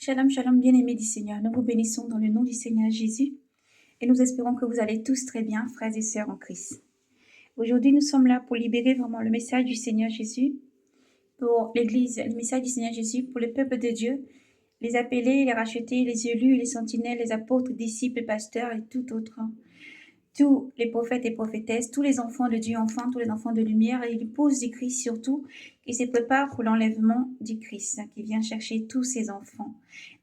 Shalom, shalom, bien-aimés du Seigneur. Nous vous bénissons dans le nom du Seigneur Jésus et nous espérons que vous allez tous très bien, frères et sœurs en Christ. Aujourd'hui, nous sommes là pour libérer vraiment le message du Seigneur Jésus pour l'Église, le message du Seigneur Jésus pour le peuple de Dieu, les appelés, les rachetés, les élus, les sentinelles, les apôtres, disciples, pasteurs et tout autre. Tous les prophètes et prophétesses, tous les enfants de Dieu, enfants, tous les enfants de lumière et l'épouse du Christ surtout, qui se prépare pour l'enlèvement du Christ, qui vient chercher tous ses enfants.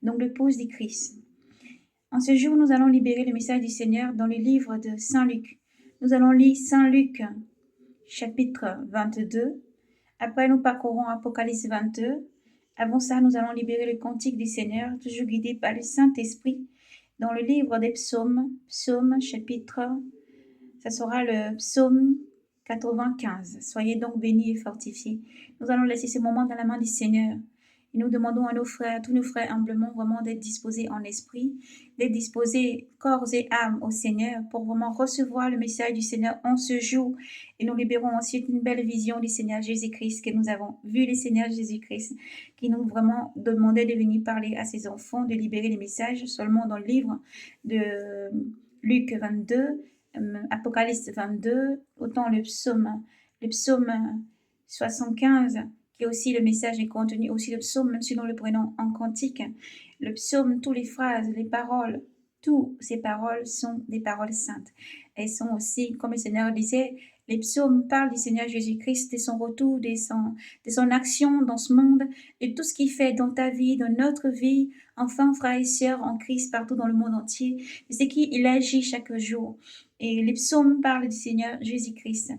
Donc l'épouse du Christ. En ce jour, nous allons libérer le message du Seigneur dans le livre de Saint Luc. Nous allons lire Saint Luc, chapitre 22. Après, nous parcourons Apocalypse 22. Avant ça, nous allons libérer le cantique du Seigneur, toujours guidé par le Saint-Esprit, dans le livre des psaumes, psaume chapitre, ça sera le psaume 95. Soyez donc bénis et fortifiés. Nous allons laisser ce moment dans la main du Seigneur. Et nous demandons à nos frères, tous nos frères humblement, vraiment d'être disposés en esprit, d'être disposés corps et âme au Seigneur pour vraiment recevoir le message du Seigneur en ce jour. Et nous libérons ensuite une belle vision du Seigneur Jésus-Christ que nous avons vu, le Seigneur Jésus-Christ, qui nous vraiment demandait de venir parler à ses enfants, de libérer les messages seulement dans le livre de Luc 22, Apocalypse 22, autant le psaume 75, qui est aussi le message est contenu, aussi le psaume, même si nous le prenons en cantique. Le psaume, toutes les phrases, les paroles, toutes ces paroles sont des paroles saintes. Elles sont aussi, comme le Seigneur disait, les psaumes parlent du Seigneur Jésus-Christ, de son retour, de son action dans ce monde, de tout ce qu'il fait dans ta vie, dans notre vie, enfin, frères et sœurs en Christ, partout dans le monde entier, de ce qu'il agit chaque jour. Et les psaumes parlent du Seigneur Jésus-Christ.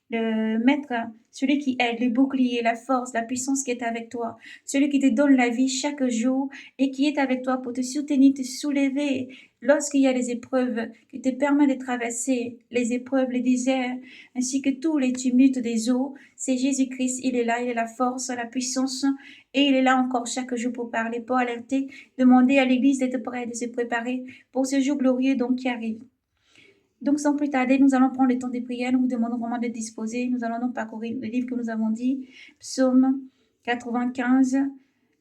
Le maître, celui qui aide, le bouclier, la force, la puissance qui est avec toi, celui qui te donne la vie chaque jour et qui est avec toi pour te soutenir, te soulever lorsqu'il y a des épreuves, qui te permet de traverser les épreuves, les déserts, ainsi que tous les tumultes des eaux. C'est Jésus-Christ, il est là, il est la force, la puissance, et il est là encore chaque jour pour parler, pour alerter, demander à l'Église d'être prête, de se préparer pour ce jour glorieux donc qui arrive. Donc, sans plus tarder, nous allons prendre le temps de prière. Nous vous demandons vraiment d'être disposés. Nous allons donc parcourir le livre que nous avons dit. Psaume 95,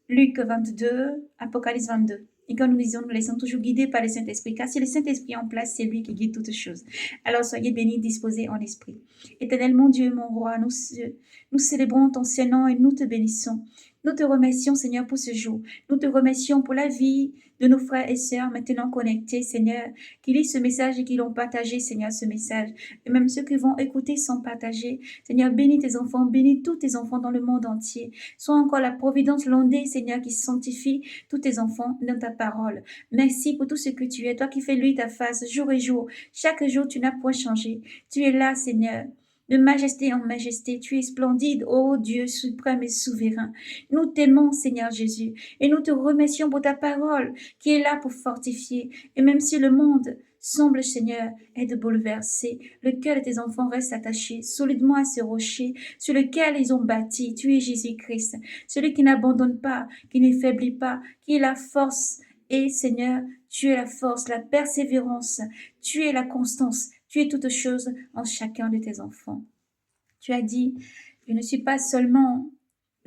Luc 22, Apocalypse 22. Et quand nous disons, nous laissons toujours guider par le Saint-Esprit. Car si le Saint-Esprit est en place, c'est lui qui guide toutes choses. Alors, soyez bénis, disposés en esprit. Éternel, mon Dieu, mon roi, nous célébrons ton Saint-Nom et nous te bénissons. Nous te remercions, Seigneur, pour ce jour. Nous te remercions pour la vie de nos frères et sœurs maintenant connectés, Seigneur, qui lisent ce message et qui l'ont partagé, Seigneur, ce message. Et même ceux qui vont écouter sans partager. Seigneur, bénis tes enfants, bénis tous tes enfants dans le monde entier. Sois encore la providence l'ondée, Seigneur, qui sanctifie tous tes enfants dans ta parole. Merci pour tout ce que tu es, toi qui fais lui ta face jour et jour. Chaque jour, tu n'as point changé. Tu es là, Seigneur. De majesté en majesté, tu es splendide, ô Dieu suprême et souverain. Nous t'aimons, Seigneur Jésus, et nous te remercions pour ta parole qui est là pour fortifier. Et même si le monde semble, Seigneur, être bouleversé, le cœur de tes enfants reste attaché solidement à ce rocher sur lequel ils ont bâti. Tu es Jésus-Christ, celui qui n'abandonne pas, qui ne faiblit pas, qui est la force. Et Seigneur, tu es la force, la persévérance, tu es la constance. Tu es toute chose en chacun de tes enfants. Tu as dit, je ne suis pas seulement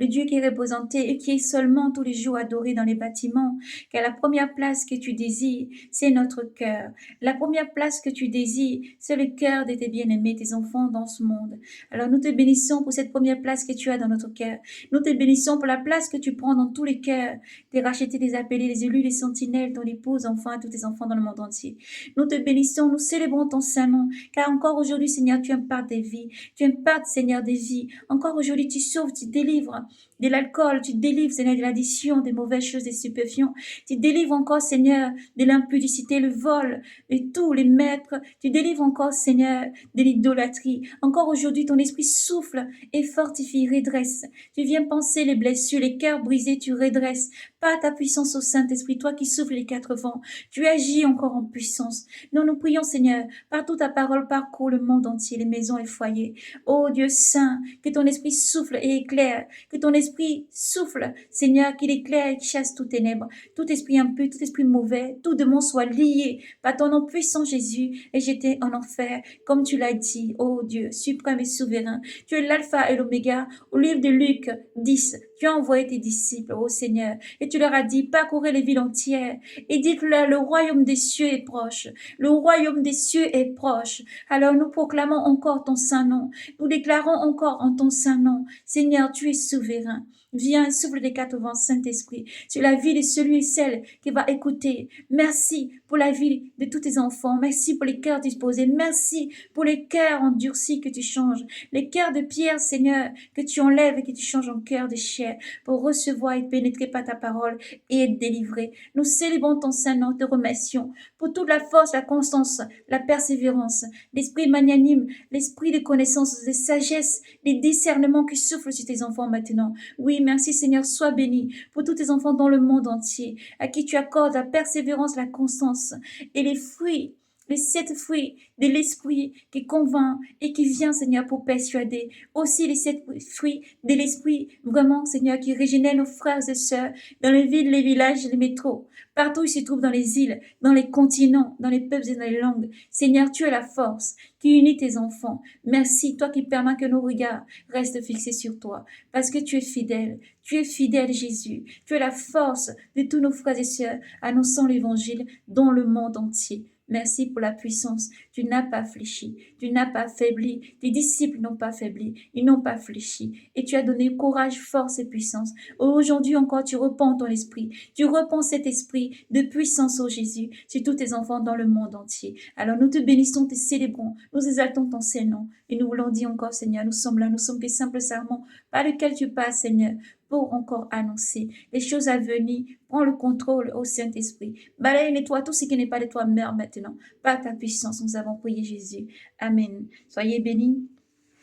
le Dieu qui est représenté et qui est seulement tous les jours adoré dans les bâtiments, car la première place que tu désires, c'est notre cœur. La première place que tu désires, c'est le cœur de tes bien-aimés, tes enfants dans ce monde. Alors nous te bénissons pour cette première place que tu as dans notre cœur. Nous te bénissons pour la place que tu prends dans tous les cœurs, des rachetés, des appelés, les élus, les sentinelles, ton épouse, enfin, tous tes enfants dans le monde entier. Nous te bénissons, nous célébrons ton saint nom, car encore aujourd'hui, Seigneur, tu impartes des vies. Tu impartes, Seigneur, des vies. Encore aujourd'hui, tu sauves, tu délivres de l'alcool, tu délivres, Seigneur, de l'addition, des mauvaises choses, des stupéfiants. Tu délivres encore, Seigneur, de l'impudicité, le vol, de tous les maîtres. Tu délivres encore, Seigneur, de l'idolâtrie. Encore aujourd'hui, ton esprit souffle et fortifie, redresse. Tu viens penser les blessures, les cœurs brisés, tu redresses. Par ta puissance au Saint-Esprit, toi qui souffles les quatre vents, tu agis encore en puissance. Nous prions, Seigneur, par toute ta parole, parcours le monde entier, les maisons et foyers. Ô Dieu saint, que ton esprit souffle et éclaire, que ton esprit esprit souffle, Seigneur, qu'il éclaire et qu'il chasse tout ténèbres, tout esprit impur, tout esprit mauvais, tout démon soit lié par ton nom puissant Jésus et jeté en enfer, comme tu l'as dit, ô Dieu, suprême et souverain. Tu es l'alpha et l'oméga. Au livre de Luc 10, tu as envoyé tes disciples, ô Seigneur, et tu leur as dit, parcourez les villes entières et dites-leur, le royaume des cieux est proche. Le royaume des cieux est proche. Alors nous proclamons encore ton saint nom. Nous déclarons encore en ton saint nom. Seigneur, tu es souverain. Viens, souffle des quatre vents, Saint-Esprit, sur la vie de celui et celle qui va écouter. Merci pour la vie de tous tes enfants. Merci pour les cœurs disposés. Merci pour les cœurs endurcis que tu changes. Les cœurs de pierre, Seigneur, que tu enlèves et que tu changes en cœur de chair pour recevoir et pénétrer par ta parole et être délivré. Nous célébrons ton saint nom, te remercions pour toute la force, la constance, la persévérance, l'esprit magnanime, l'esprit de connaissance, de sagesse, les discernements qui soufflent sur tes enfants maintenant. Oui, merci Seigneur, sois béni pour tous tes enfants dans le monde entier, à qui tu accordes la persévérance, la constance et les fruits, les 7 fruits de l'esprit qui convainc et qui vient, Seigneur, pour persuader. Aussi les 7 fruits de l'esprit, vraiment, Seigneur, qui régénère nos frères et sœurs dans les villes, les villages, les métros, partout où ils se trouvent, dans les îles, dans les continents, dans les peuples et dans les langues. Seigneur, tu es la force qui unit tes enfants. Merci, toi qui permets que nos regards restent fixés sur toi, parce que tu es fidèle. Tu es fidèle, Jésus. Tu es la force de tous nos frères et sœurs annonçant l'évangile dans le monde entier. Merci pour la puissance. Tu n'as pas fléchi. Tu n'as pas faibli. Tes disciples n'ont pas faibli. Ils n'ont pas fléchi. Et tu as donné courage, force et puissance. Aujourd'hui encore, tu repens ton esprit. Tu repens cet esprit de puissance, ô Jésus, sur tous tes enfants dans le monde entier. Alors nous te bénissons, te célébrons. Nous exaltons ton Saint-Nom. Et nous voulons dire encore, Seigneur, nous sommes là. Nous sommes que simples serments par lesquels tu passes, Seigneur, pour encore annoncer les choses à venir. Prends le contrôle au Saint-Esprit. Balaye, nettoie tout ce qui n'est pas de toi, mère, maintenant. Par ta puissance, nous avons prié Jésus. Amen. Soyez bénis,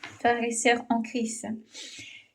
frères et sœurs en Christ.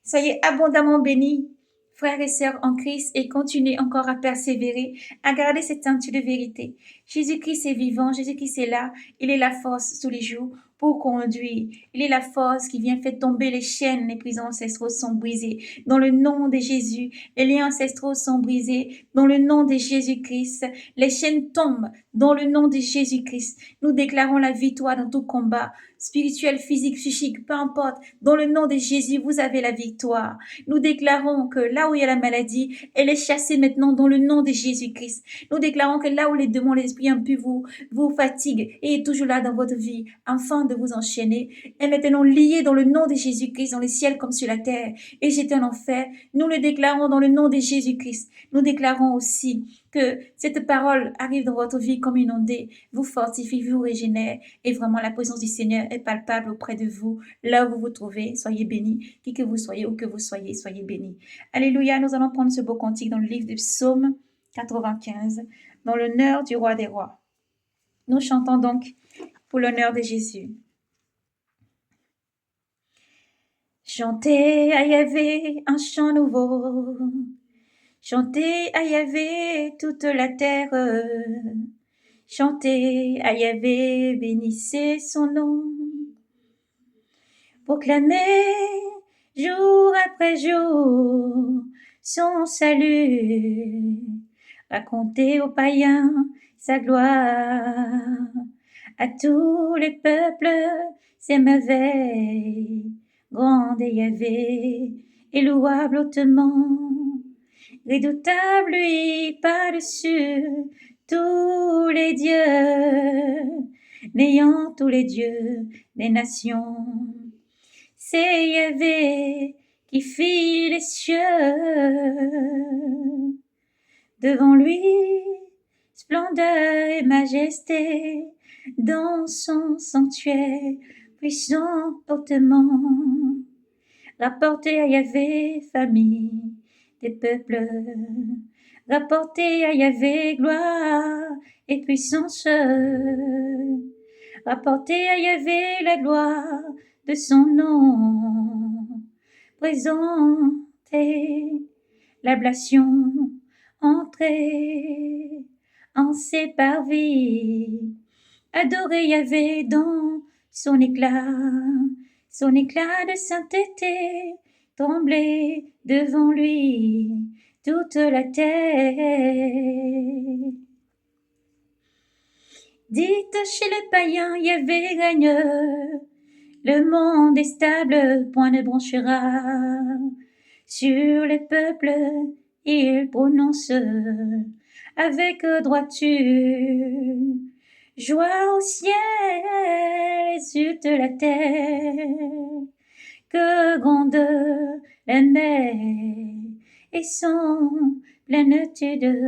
Soyez abondamment bénis, frères et sœurs en Christ, et continuez encore à persévérer, à garder cette teinte de vérité. Jésus-Christ est vivant, Jésus-Christ est là. Il est la force tous les jours pour conduire. Il est la force qui vient faire tomber les chaînes, les prisons ancestraux sont brisées. Dans le nom de Jésus, les liens ancestraux sont brisés. Dans le nom de Jésus-Christ, les chaînes tombent. Dans le nom de Jésus-Christ, nous déclarons la victoire dans tout combat, spirituel, physique, psychique, peu importe. Dans le nom de Jésus, vous avez la victoire. Nous déclarons que là où il y a la maladie, elle est chassée maintenant dans le nom de Jésus-Christ. Nous déclarons que là où les démons, les esprits impurs vous fatiguent et est toujours là dans votre vie, afin de vous enchaîner, est maintenant lié dans le nom de Jésus-Christ, dans le ciel comme sur la terre, et jeté en enfer. Nous le déclarons dans le nom de Jésus-Christ. Nous déclarons aussi que cette parole arrive dans votre vie comme une ondée, vous fortifie, vous régénère, et vraiment la présence du Seigneur est palpable auprès de vous, là où vous vous trouvez. Soyez bénis, qui que vous soyez, où que vous soyez, soyez bénis. Alléluia, nous allons prendre ce beau cantique dans le livre de Psaume 95, dans l'honneur du roi des rois. Nous chantons donc pour l'honneur de Jésus. Chantez à Yahvé un chant nouveau, chantez à Yahvé toute la terre, chantez à Yahvé, bénissez son nom. Proclamez jour après jour son salut, racontez aux païens sa gloire, à tous les peuples ses merveilles, grande est Yahvé et louable hautement, redoutable lui par-dessus tous les dieux, n'ayant tous les dieux des nations. C'est Yahvé qui fit les cieux, devant lui splendeur et majesté, dans son sanctuaire puissant hautement. Rapportez à Yahvé, famille des peuples, rapportez à Yahvé gloire et puissance, rapportez à Yahvé la gloire de son nom, présentez l'ablation, entrez en ses parvis, adorez Yahvé dans son éclat de sainteté, tremblait devant lui toute la terre. Dites chez les païens, Yahvé gagne, le monde est stable, point ne branchera. Sur les peuples, il prononce avec droiture. Joie au ciel et sur toute la terre, que grande la mer et son plénitude.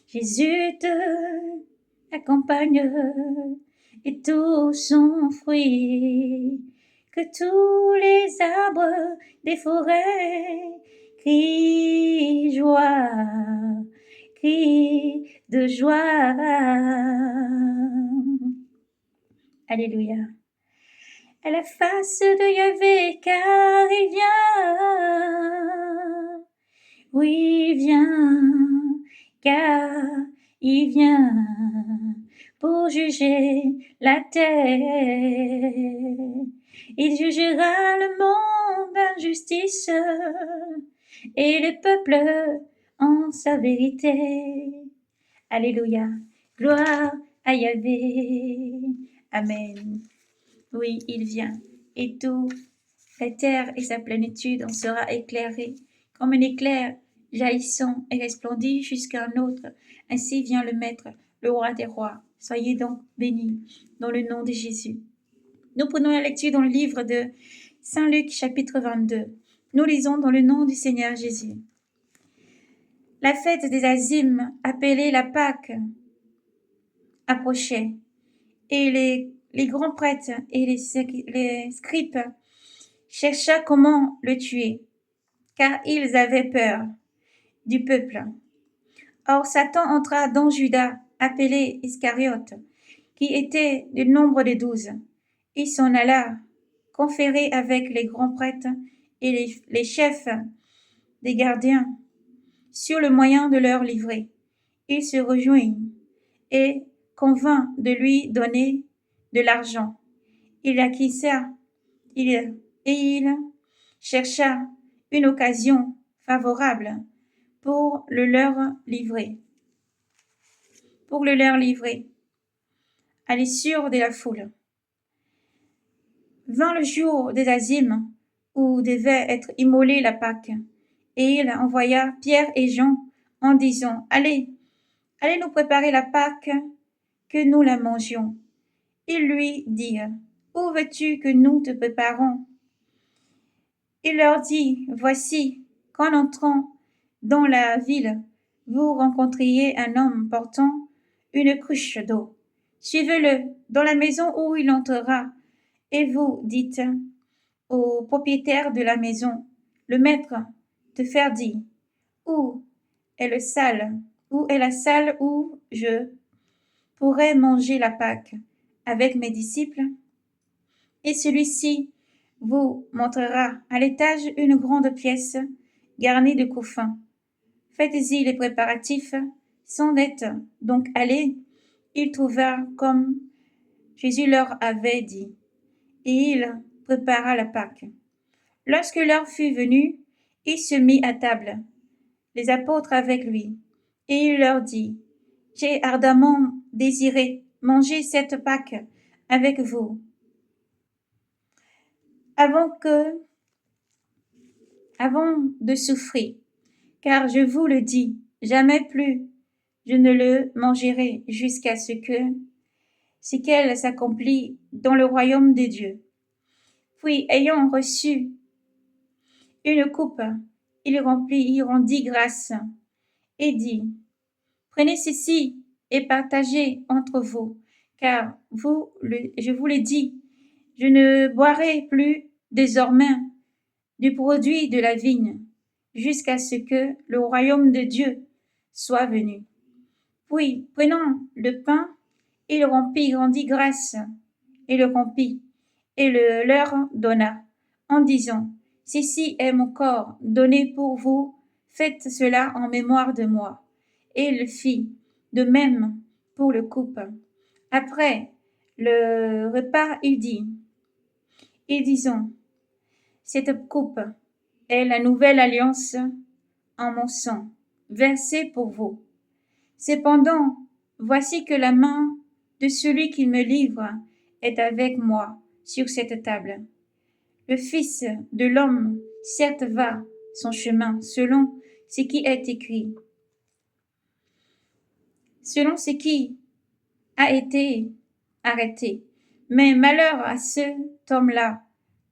Jésus te accompagne et tout son fruit, que tous les arbres des forêts crient joie, crient de joie. Alléluia. À la face de Yahvé, car il vient. Oui, il vient, car il vient pour juger la terre. Il jugera le monde en justice et le peuple en sa vérité. Alléluia. Gloire à Yahvé. Amen. Oui, il vient, et tout la terre et sa plénitude en sera éclairée, comme un éclair jaillissant et resplendit jusqu'à un autre. Ainsi vient le Maître, le Roi des rois. Soyez donc bénis dans le nom de Jésus. Nous prenons la lecture dans le livre de Saint Luc, chapitre 22. Nous lisons dans le nom du Seigneur Jésus. La fête des Azimes, appelée la Pâque, approchait, et les grands prêtres et les scribes cherchaient comment le tuer, car ils avaient peur du peuple. Or Satan entra dans Judas, appelé Iscariote, qui était du nombre des 12. Il s'en alla conférer avec les grands prêtres et les chefs des gardiens sur le moyen de leur livrer. Il se rejoignit et convint de lui donner de l'argent. Il acquiesça et il chercha une occasion favorable pour le leur livrer. À l'issue de la foule. Vint le jour des Azimes, où devait être immolée la Pâque, et il envoya Pierre et Jean en disant, allez nous préparer la Pâque, que nous la mangions. Ils lui dirent, où veux-tu que nous te préparons? Il leur dit, voici, qu'en entrant dans la ville, vous rencontriez un homme portant une cruche d'eau. Suivez-le dans la maison où il entrera, et vous dites au propriétaire de la maison, le maître te faire dit, où est la salle où je pourrais manger la Pâque avec mes disciples? Et celui-ci vous montrera à l'étage une grande pièce garnie de couffins. Faites-y les préparatifs sans dette. Donc allez, ils trouvèrent comme Jésus leur avait dit, et il prépara la Pâque. Lorsque l'heure fut venue, il se mit à table, les apôtres avec lui, et il leur dit, j'ai ardemment désiré manger cette Pâque avec vous, avant de souffrir, car je vous le dis, jamais plus je ne le mangerai jusqu'à ce qu'elle s'accomplit dans le royaume des dieux. Puis, ayant reçu une coupe, il rendit grâce et dit, prenez ceci et partagez entre vous, car je vous l'ai dit, je ne boirai plus désormais du produit de la vigne, jusqu'à ce que le royaume de Dieu soit venu. Puis, prenant le pain, il rendit grâce, et le rompit, et le leur donna, en disant, ceci est mon corps donné pour vous, faites cela en mémoire de moi. Et il le fit, de même pour le coupe. Après le repas, il disant, Cette coupe est la nouvelle alliance en mon sang, versée pour vous. Cependant, voici que la main de celui qui me livre est avec moi sur cette table. Le Fils de l'homme, certes, va son chemin selon ce qui est écrit, selon ce qui a été arrêté. Mais malheur à cet homme-là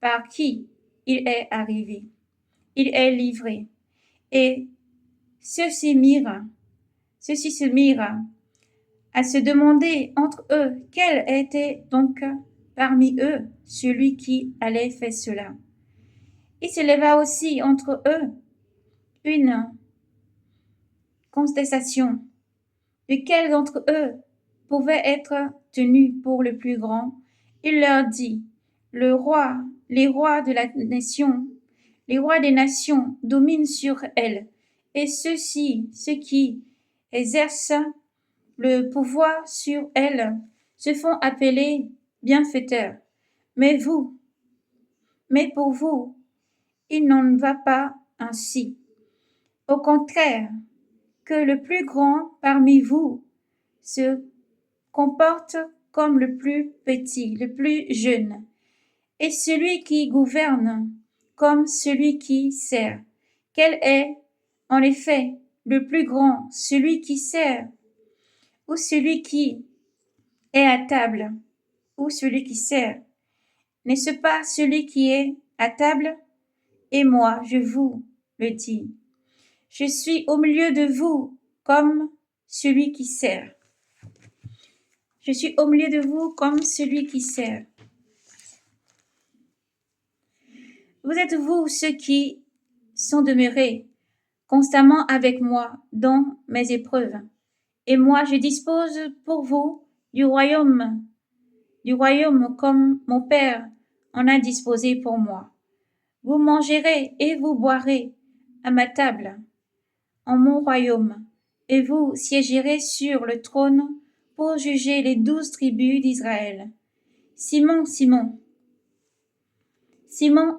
par qui il est arrivé. Il est livré. Et ceux-ci se mirent à se demander entre eux quel était donc parmi eux celui qui allait faire cela. Il se leva aussi entre eux une contestation. Lequel d'entre eux pouvait être tenu pour le plus grand? Il leur dit, les rois les rois des nations dominent sur elles, et ceux qui exercent le pouvoir sur elles, se font appeler bienfaiteurs. Mais pour vous, il n'en va pas ainsi. Au contraire, que le plus grand parmi vous se comporte comme le plus petit, le plus jeune, et celui qui gouverne comme celui qui sert. Quel est, en effet, le plus grand, celui qui sert ou celui qui est à table ou celui qui sert? N'est-ce pas celui qui est à table? Et moi, je vous le dis, je suis au milieu de vous comme celui qui sert. Je suis au milieu de vous comme celui qui sert. Vous êtes vous ceux qui sont demeurés constamment avec moi dans mes épreuves. Et moi, je dispose pour vous du royaume comme mon Père en a disposé pour moi. Vous mangerez et vous boirez à ma table en mon royaume, et vous siégerez sur le trône pour juger les 12 tribus d'Israël. Simon,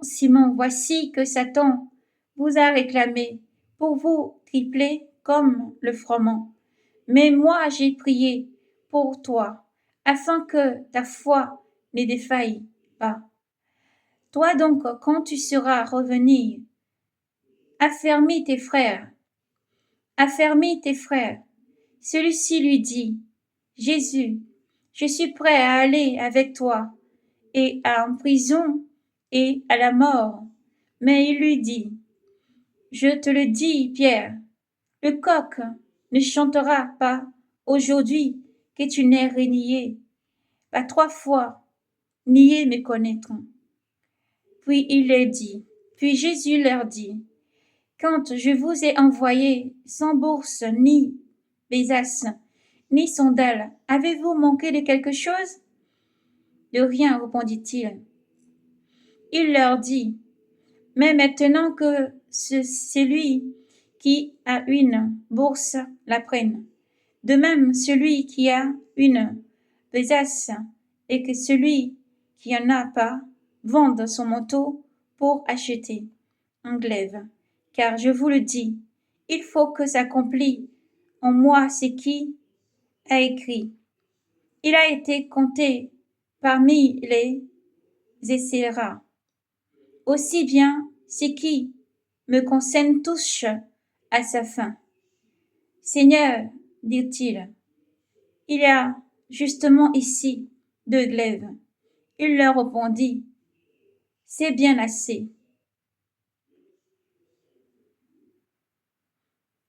Simon, voici que Satan vous a réclamé pour vous tripler comme le froment. Mais moi j'ai prié pour toi, afin que ta foi ne défaille pas. Toi donc, quand tu seras revenu, affermis tes frères. Celui-ci lui dit, Jésus, je suis prêt à aller avec toi et en prison et à la mort. Mais il lui dit, je te le dis, Pierre, le coq ne chantera pas aujourd'hui que tu n'aies renié, pas 3 fois, nié me connaître. Puis Jésus leur dit, quand je vous ai envoyé sans bourse ni besace, ni sandales, avez-vous manqué de quelque chose? De rien, répondit-il. Il leur dit, mais maintenant que celui qui a une bourse la prenne, de même celui qui a une besace et que celui qui en a pas vende son manteau pour acheter un glaive. Car je vous le dis, il faut que s'accomplisse en moi ce qui a écrit. Il a été compté parmi les essaiera. Aussi bien ce qui me concerne touche à sa fin. Seigneur, dit-il, il y a justement ici 2 glaives. Il leur répondit, c'est bien assez.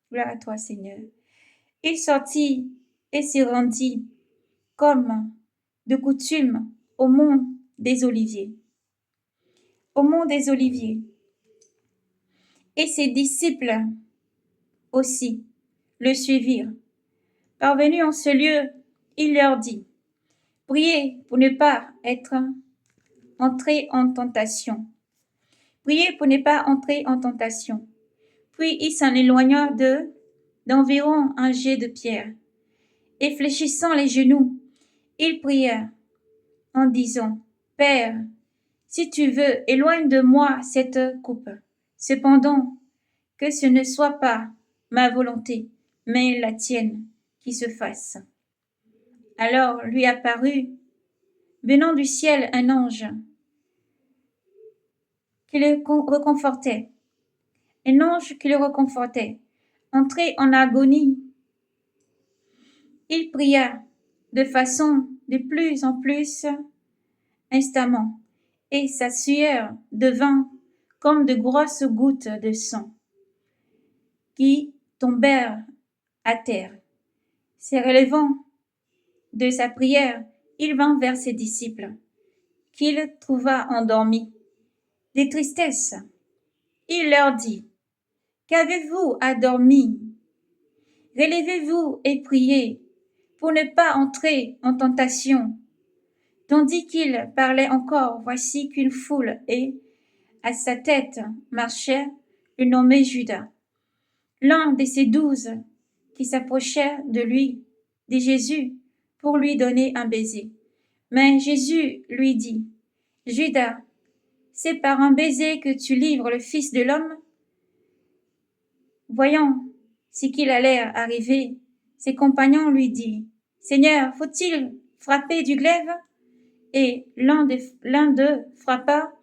Gloire à toi, Seigneur. Il sortit et se rendit, comme de coutume, au mont des Oliviers. Et ses disciples aussi le suivirent. Parvenu en ce lieu, il leur dit, priez pour ne pas être entrés en tentation. Priez pour ne pas entrer en tentation. Puis il s'en éloigna d'environ un jet de pierre. Et fléchissant les genoux, il pria en disant, Père, Si tu veux, éloigne de moi cette coupe. Cependant, que ce ne soit pas ma volonté, mais la tienne qui se fasse. Alors lui apparut, venant du ciel, un ange qui le reconfortait. Un ange qui le reconfortait. Entré en agonie, il pria de façon de plus en plus instamment, et sa sueur devint comme de grosses gouttes de sang qui tombèrent à terre. Se relevant de sa prière, il vint vers ses disciples, qu'il trouva endormis, de tristesse. Il leur dit, qu'avez-vous adormi? Relevez-vous et priez pour ne pas entrer en tentation. Tandis qu'il parlait encore, voici qu'une foule et, à sa tête, marchait le nommé Judas, l'un de ces 12 qui s'approchait de lui, de Jésus, pour lui donner un baiser. Mais Jésus lui dit, Judas, c'est par un baiser que tu livres le Fils de l'homme? Voyant ce qu'il allait arriver, ses compagnons lui dirent, Seigneur, faut-il frapper du glaive? Et l'un d'eux frappa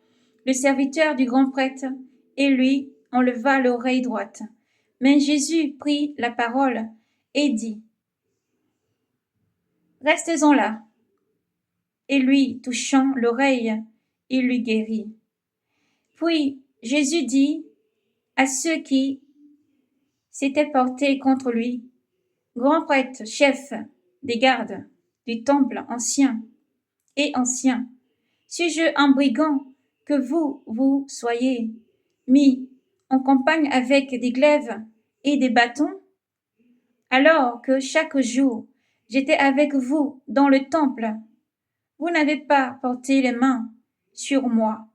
le serviteur du grand prêtre et lui enleva l'oreille droite. Mais Jésus prit la parole et dit, Restez-en là. Et lui, touchant l'oreille, il lui guérit. Puis Jésus dit à ceux qui s'étaient portés contre lui, Grand prêtre, chef des gardes du temple ancien, suis-je un brigand que vous soyez mis en campagne avec des glaives et des bâtons, alors que chaque jour j'étais avec vous dans le temple? Vous n'avez pas porté les mains sur moi,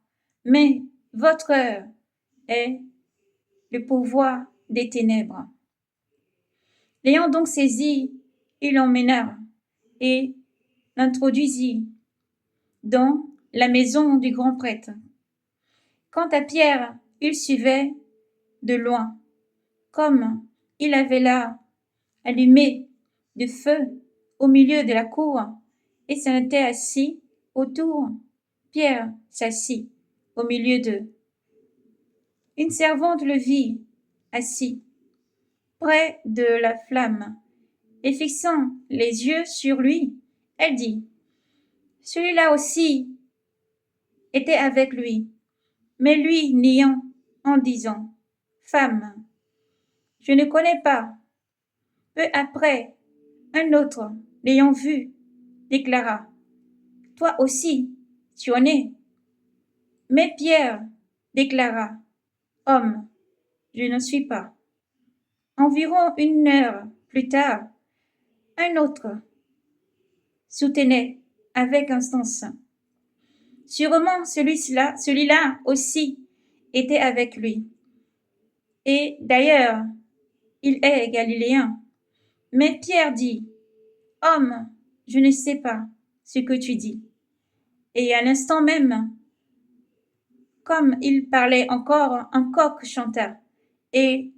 mais votre heure est le pouvoir des ténèbres. L'ayant donc saisi, il l'emmena et l'introduisit dans la maison du grand prêtre. Quant à Pierre, il suivait de loin, comme il avait là allumé de feu au milieu de la cour et s'en était assis autour. Pierre s'assit au milieu d'eux. Une servante le vit assis près de la flamme et fixant les yeux sur lui, elle dit, celui-là aussi était avec lui. Mais lui niant en disant, Femme, je ne connais pas. Peu après, un autre, l'ayant vu, déclara, Toi aussi, tu en es. Mais Pierre déclara, Homme, je ne suis pas. Environ 1 heure plus tard, un autre soutenait avec instance. Sûrement celui-là aussi était avec lui. Et d'ailleurs, il est galiléen. Mais Pierre dit, Homme, je ne sais pas ce que tu dis. Et à l'instant même, comme il parlait encore, un coq chanta. Et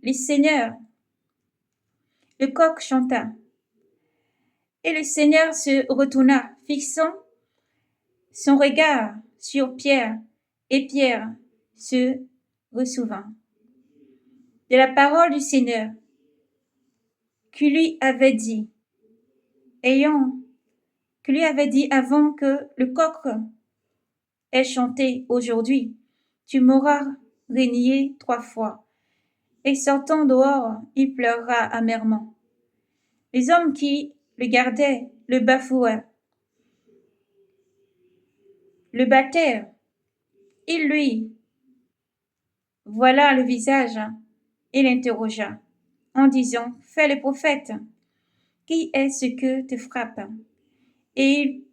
le coq chanta. Et le Seigneur se retourna, fixant son regard sur Pierre, et Pierre se ressouvint de la parole du Seigneur qui lui avait dit, avant que le coq ait chanté aujourd'hui, tu m'auras renié 3 fois. Et sortant dehors, il pleura amèrement. Les hommes qui le gardaient le bafouaient, le battèrent. Il lui voilà le visage et l'interrogea en disant, Fais le prophète, qui est-ce que te frappe? Et il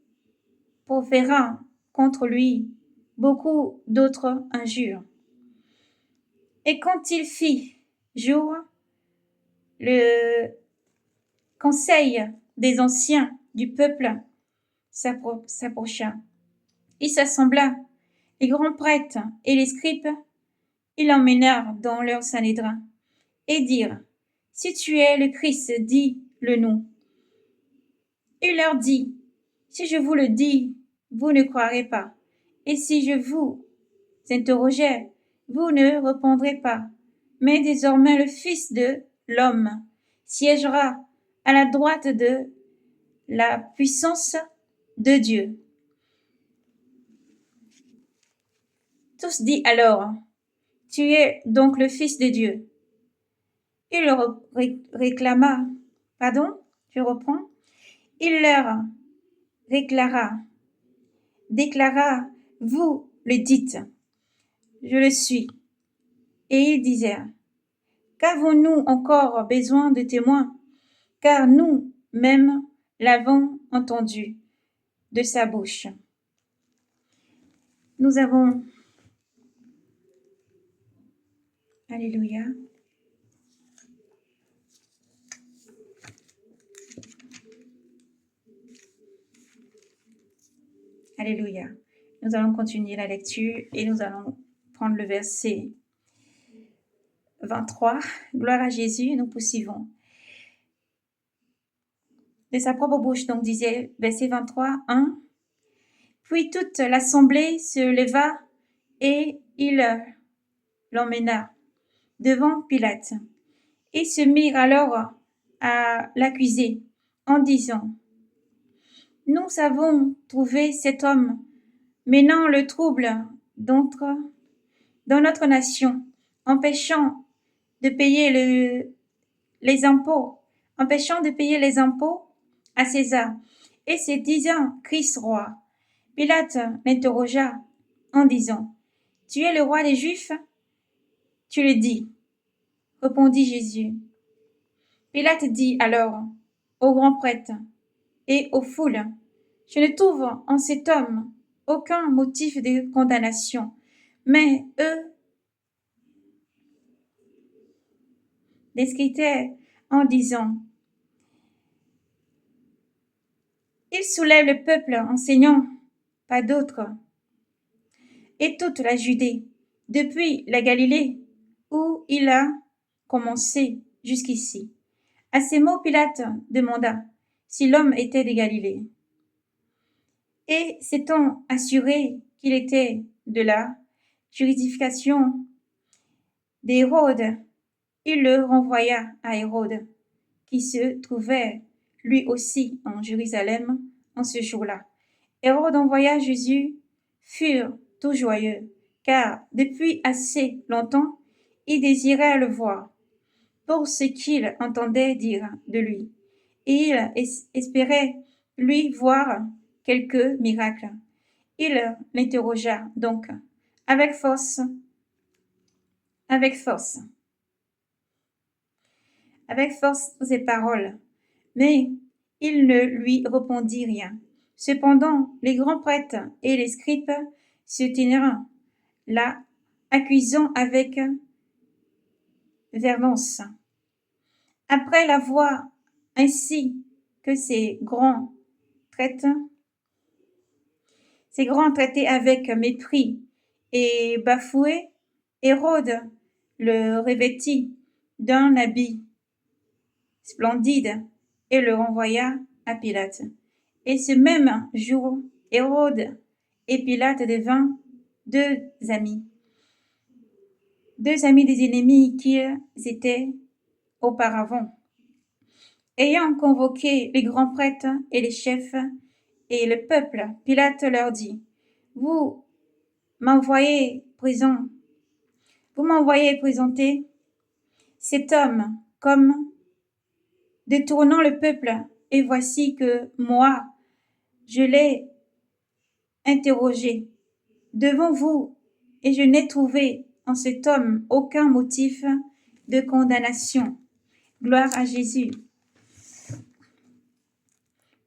proféra contre lui beaucoup d'autres injures. Et quand il fit jour, le conseil des anciens du peuple s'approcha. Il s'assembla les grands prêtres et les scribes, ils l'emmenèrent dans leur Sanhédrin et dirent, si tu es le Christ, dis-le nous. Il leur dit, si je vous le dis, vous ne croirez pas, et si je vous interrogeais, vous ne répondrez pas. Mais désormais le Fils de l'homme siégera à la droite de la puissance de Dieu. Tous dit alors, tu es donc le Fils de Dieu. Il leur réclama, pardon, je reprends, il leur déclara, vous le dites, je le suis. Et ils disèrent, qu'avons-nous encore besoin de témoins, car nous-mêmes l'avons entendu de sa bouche. Nous avons, alléluia, alléluia. Nous allons continuer la lecture et nous allons prendre le verset 23. Gloire à Jésus, nous poursuivons. De sa propre bouche, donc disait verset 23, 1. Puis toute l'assemblée se leva et il l'emmena devant Pilate. Ils se mirent alors à l'accuser en disant, nous avons trouvé cet homme menant le trouble dans notre nation, empêchant de payer les impôts à César, et se disant Christ roi. Pilate l'interrogea en disant, tu es le roi des Juifs? Tu le dis, répondit Jésus. Pilate dit alors aux grands prêtres et aux foules, je ne trouve en cet homme aucun motif de condamnation, mais eux discutaient en disant, il soulève le peuple enseignant, pas d'autre, et toute la Judée, depuis la Galilée, où il a commencé jusqu'ici. À ces mots, Pilate demanda si l'homme était de Galilée. Et s'étant assuré qu'il était de la juridiction d'Hérode, il le renvoya à Hérode, qui se trouvait lui aussi en Jérusalem en ce jour-là. Hérode envoya Jésus, furent tout joyeux, car depuis assez longtemps, il désirait le voir, pour ce qu'il entendait dire de lui, et il espérait lui voir quelques miracles. Il l'interrogea donc avec force ses paroles, mais il ne lui répondit rien. Cependant, les grands prêtres et les scribes se tinrent là, accusant avec véhémence. Après l'avoir ainsi que ces grands traités avec mépris et bafoué, Hérode le revêtit d'un habit splendide et le renvoya à Pilate. Et ce même jour, Hérode et Pilate devinrent deux amis des ennemis qu'ils étaient auparavant. Ayant convoqué les grands prêtres et les chefs et le peuple, Pilate leur dit, vous m'envoyez présenter cet homme comme détournant le peuple, et voici que moi, je l'ai interrogé devant vous, et je n'ai trouvé en cet homme aucun motif de condamnation. Gloire à Jésus.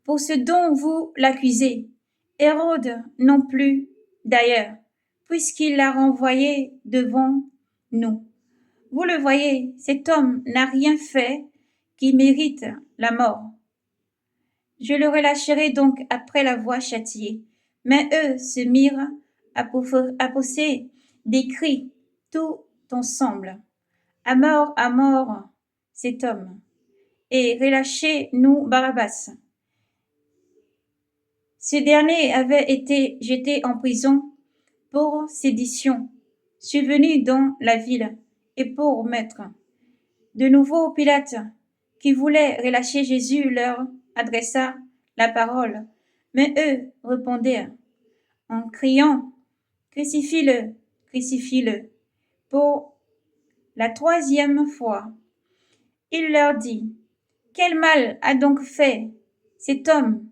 Pour ce dont vous l'accusez, Hérode non plus d'ailleurs, puisqu'il l'a renvoyé devant nous. Vous le voyez, cet homme n'a rien fait qui mérite la mort. Je le relâcherai donc après l'avoir châtié. Mais eux se mirent à pousser des cris tout ensemble. À mort cet homme, et relâchez-nous Barabbas. Ce dernier avait été jeté en prison pour sédition, survenu dans la ville, et pour maître. De nouveau, Pilate, qui voulait relâcher Jésus, leur adressa la parole, mais eux répondirent en criant, Crucifie-le, crucifie-le. Pour la troisième fois, il leur dit, Quel mal a donc fait cet homme?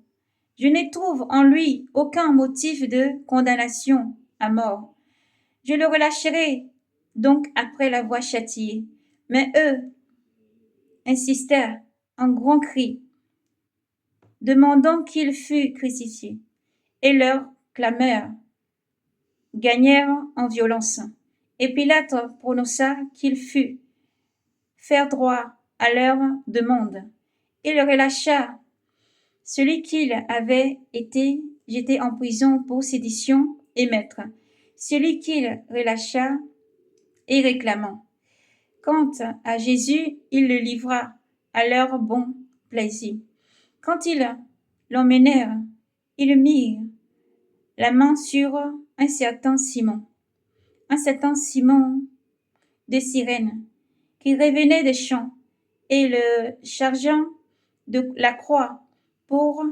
Je ne trouve en lui aucun motif de condamnation à mort. Je le relâcherai donc après l'avoir châtié. Mais eux insistèrent en grand cri, demandant qu'il fût crucifié, et leurs clameurs gagnèrent en violence. Et Pilate prononça qu'il fût faire droit à leur demande. Il relâcha celui qu'il avait été jeté en prison pour sédition et maître, celui qu'il relâcha et réclamant. Quant à Jésus, il le livra à leur bon plaisir. Quand ils l'emmenèrent, ils mirent la main sur un certain Simon de Cyrène, qui revenait des champs, et le chargeant de la croix pour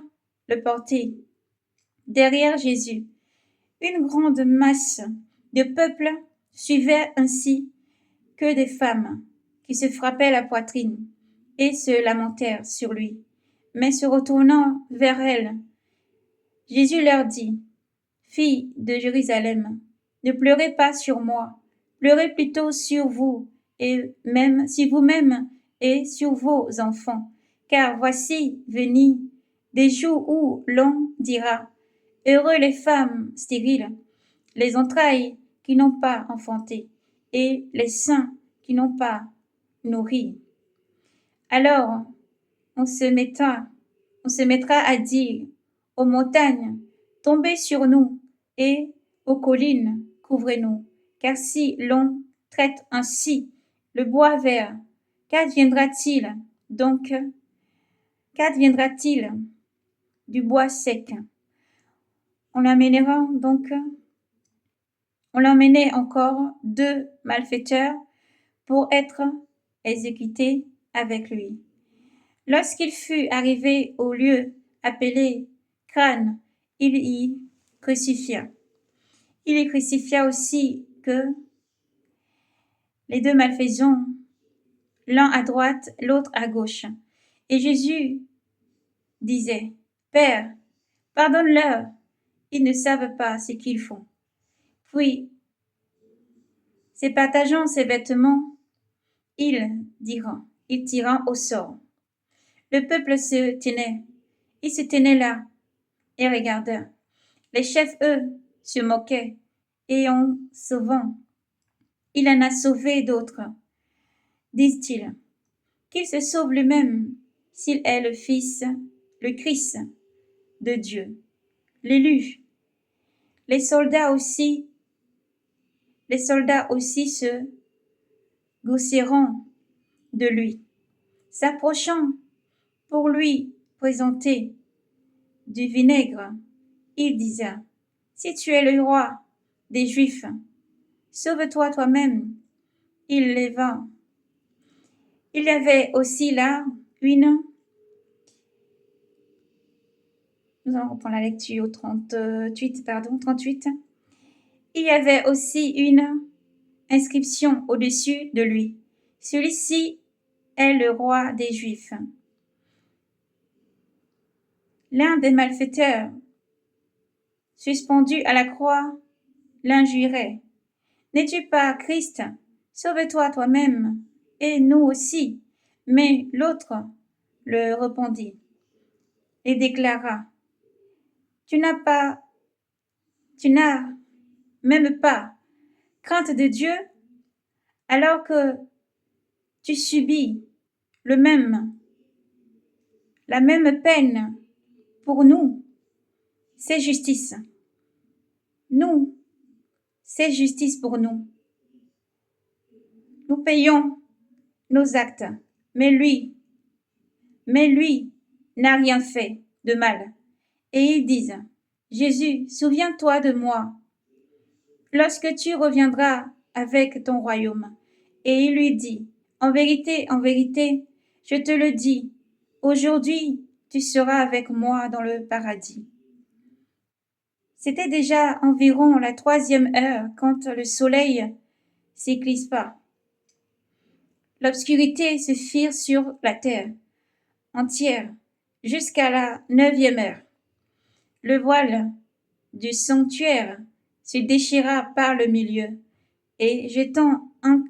le porter derrière Jésus. Une grande masse de peuple suivait ainsi que des femmes qui se frappaient la poitrine et se lamentèrent sur lui. Mais se retournant vers elles, Jésus leur dit, Filles de Jérusalem, ne pleurez pas sur moi, pleurez plutôt sur vous, et même si vous-même et sur vos enfants, car voici venir des jours où l'on dira, Heureux les femmes stériles, les entrailles qui n'ont pas enfanté, et les seins qui n'ont pas nourri. Alors on se mettra à dire aux montagnes, tombez sur nous, et aux collines, couvrez-nous. Car si l'on traite ainsi le bois vert, qu'adviendra-t-il donc? Qu'adviendra-t-il du bois sec? On l'emmenait encore 2 malfaiteurs pour être exécutés avec lui. Lorsqu'il fut arrivé au lieu appelé Crâne, il y crucifia. Il y crucifia aussi que les 2 malfaisants, l'un à droite, l'autre à gauche. Et Jésus disait, Père, pardonne-leur, ils ne savent pas ce qu'ils font. Puis, se partageant ses vêtements, il tira au sort. Le peuple se tenait. Ils se tenaient là et regardaient. Les chefs, eux, se moquaient, et en sauvant, il en a sauvé d'autres, disent-ils. Qu'il se sauve lui-même, s'il est le Fils, le Christ de Dieu, l'élu. Les soldats aussi se gousseront de lui, s'approchant pour lui présenter du vinaigre. Il disait, si tu es le roi des Juifs, sauve-toi toi-même. Il leva. Il y avait aussi là nous allons reprendre la lecture au 38. Il y avait aussi une inscription au-dessus de lui. Celui-ci est le roi des Juifs. L'un des malfaiteurs, suspendu à la croix, l'injurait. N'es-tu pas Christ? Sauve-toi toi-même, et nous aussi. Mais l'autre le répondit et déclara, Tu n'as même pas crainte de Dieu, alors que tu subis la même peine pour nous. C'est justice. Nous c'est justice pour nous. Nous payons nos actes, mais lui n'a rien fait de mal. Et ils disent, Jésus, souviens-toi de moi lorsque tu reviendras avec ton royaume. Et il lui dit, en vérité, je te le dis, aujourd'hui tu seras avec moi dans le paradis. C'était déjà environ la 3e heure quand le soleil s'éclispa. L'obscurité se fit sur la terre entière jusqu'à la 9e heure. Le voile du sanctuaire se déchira par le milieu, et jetant un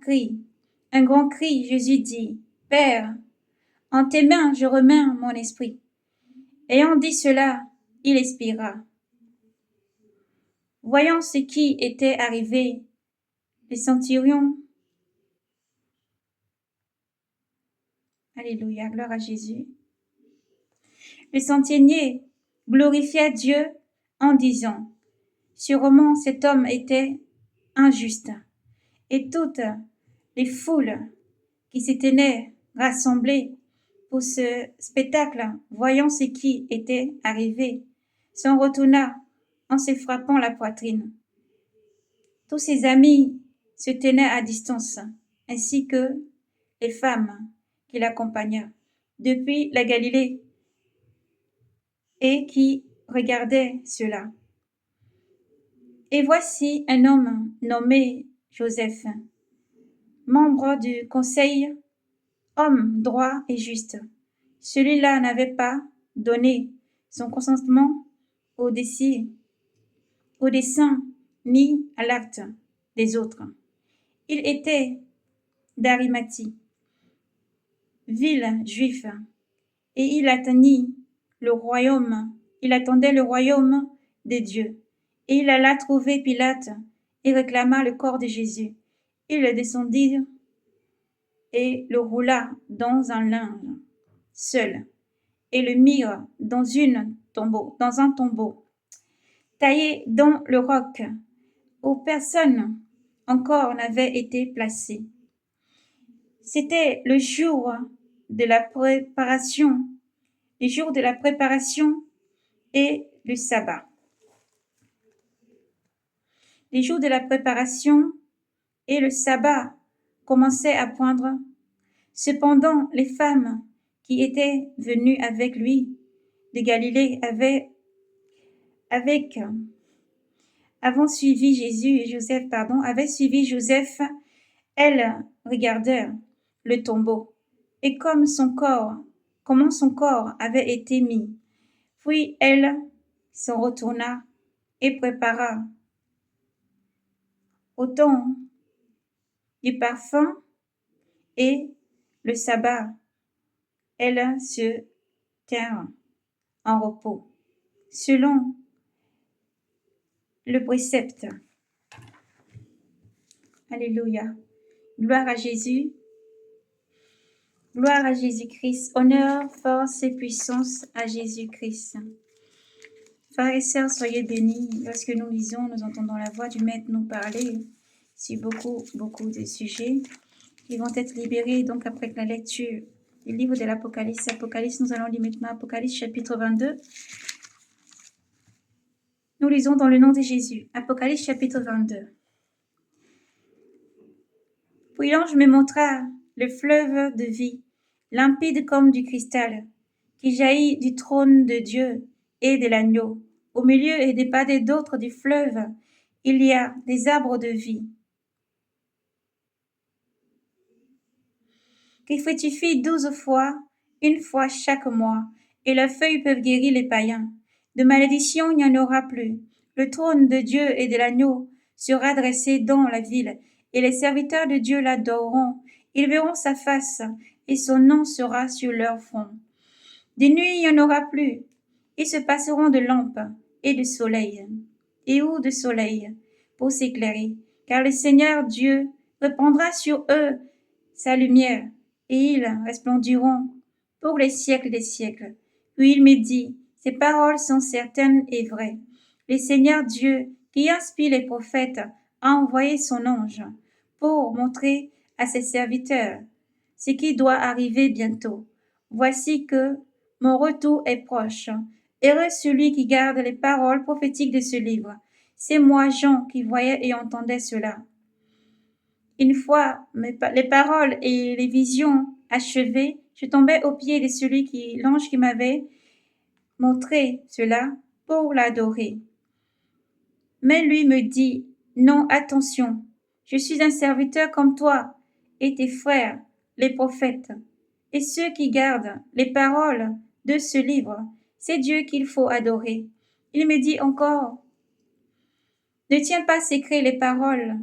grand cri, Jésus dit, Père, en tes mains je remets mon esprit. Ayant dit cela, il expira. Voyant ce qui était arrivé, le centurion, Alléluia, gloire à Jésus, le centenier glorifia Dieu en disant, sûrement cet homme était injuste. Et toutes les foules qui se tenaient rassemblées pour ce spectacle, voyant ce qui était arrivé, s'en retourna en se frappant la poitrine. Tous ses amis se tenaient à distance, ainsi que les femmes qui l'accompagnaient depuis la Galilée et qui regardaient cela. Et voici un homme nommé Joseph, membre du conseil, homme droit et juste. Celui-là n'avait pas donné son consentement au dessein ni à l'acte des autres. Il était d'Arimathie, ville juive, et il attendait le royaume de Dieu. Et il alla trouver Pilate et réclama le corps de Jésus. Il le descendit et le roula dans un linge seul, et le mirent dans un tombeau, taillé dans le roc, où personne encore n'avait été placé. C'était le jour de la préparation et le sabbat. Les jours de la préparation et le sabbat commençaient à poindre. Cependant, les femmes qui étaient venues avec lui de Galilée avaient suivi Joseph. Elles regardèrent le tombeau et comment son corps avait été mis. Puis elle s'en retourna et prépara autant du parfum et le sabbat. Elles se tinrent en repos, selon le précepte. Alléluia. Gloire à Jésus. Gloire à Jésus-Christ. Honneur, force et puissance à Jésus-Christ. Frères et sœurs, soyez bénis. Lorsque nous lisons, nous entendons la voix du Maître nous parler sur beaucoup de sujets qui vont être libérés. Donc, après la lecture du livre de l'Apocalypse, nous allons lire maintenant Apocalypse chapitre 22. Nous lisons dans le nom de Jésus. Apocalypse chapitre 22. Puis l'ange me montra le fleuve de vie, limpide comme du cristal, qui jaillit du trône de Dieu et de l'agneau. Au milieu et des padés d'autres du fleuve, il y a des arbres de vie, qui fructifient 12 fois, une fois chaque mois, et leurs feuilles peuvent guérir les païens. De malédiction il n'y en aura plus. Le trône de Dieu et de l'agneau sera dressé dans la ville, et les serviteurs de Dieu l'adoreront. Ils verront sa face, et son nom sera sur leur front. De nuit il n'y en aura plus. Ils se passeront de lampes et de soleil, pour s'éclairer, car le Seigneur Dieu répandra sur eux sa lumière, et ils resplendiront pour les siècles des siècles. Puis il me dit, ces paroles sont certaines et vraies. Le Seigneur Dieu, qui inspire les prophètes, a envoyé son ange pour montrer à ses serviteurs ce qui doit arriver bientôt. Voici que mon retour est proche. Heureux celui qui garde les paroles prophétiques de ce livre. C'est moi, Jean, qui voyais et entendais cela. Une fois les paroles et les visions achevées, je tombais aux pieds de l'ange qui m'avait montré cela pour l'adorer. Mais lui me dit, non, attention, je suis un serviteur comme toi et tes frères, les prophètes, et ceux qui gardent les paroles de ce livre. C'est Dieu qu'il faut adorer. Il me dit encore, ne tiens pas secret les paroles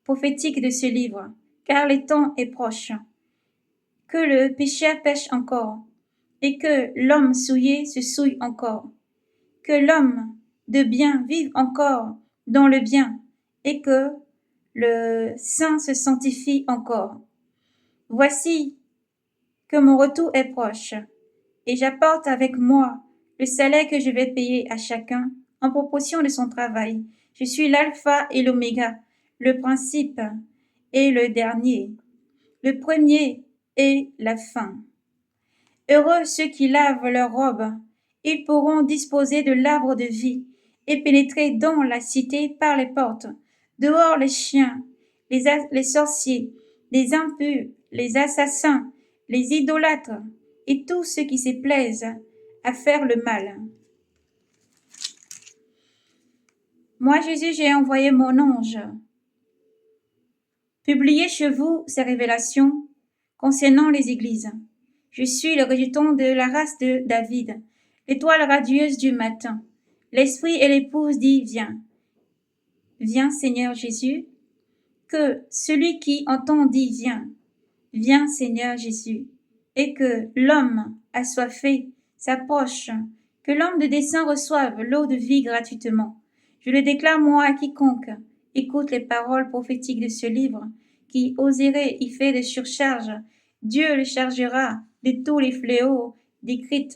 prophétiques de ce livre, car le temps est proche. Que le pécheur pêche encore, et que l'homme souillé se souille encore. Que l'homme de bien vive encore dans le bien, et que le saint se sanctifie encore. Voici que mon retour est proche, et j'apporte avec moi le salaire que je vais payer à chacun en proportion de son travail. Je suis l'alpha et l'oméga, le principe et le dernier, le premier et la fin. Heureux ceux qui lavent leurs robes, ils pourront disposer de l'arbre de vie et pénétrer dans la cité par les portes. Dehors les chiens, les sorciers, les impurs, les assassins, les idolâtres et tous ceux qui se plaisent à faire le mal. Moi, Jésus, j'ai envoyé mon ange. Publiez chez vous ces révélations concernant les églises. Je suis le rejeton de la race de David, l'étoile radieuse du matin. L'esprit et l'épouse dit, viens. Viens, Seigneur Jésus. Que celui qui entend dit, viens. Viens, Seigneur Jésus. Et que l'homme assoiffé s'approche. Que l'homme de dessein reçoive l'eau de vie gratuitement. Je le déclare, moi, à quiconque écoute les paroles prophétiques de ce livre, qui oserait y faire des surcharges. Dieu le chargera de tous les fléaux décrits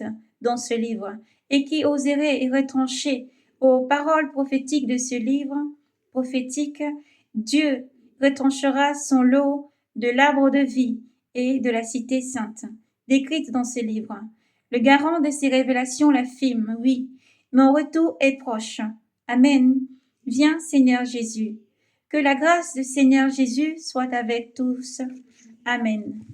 dans ce livre, et qui oserait y retrancher aux paroles prophétiques de ce livre prophétique, Dieu retranchera son lot de l'arbre de vie et de la cité sainte, décrite dans ce livre. Le garant de ces révélations l'affirme, oui, mon retour est proche. Amen. Viens, Seigneur Jésus. Que la grâce du Seigneur Jésus soit avec tous. Amen.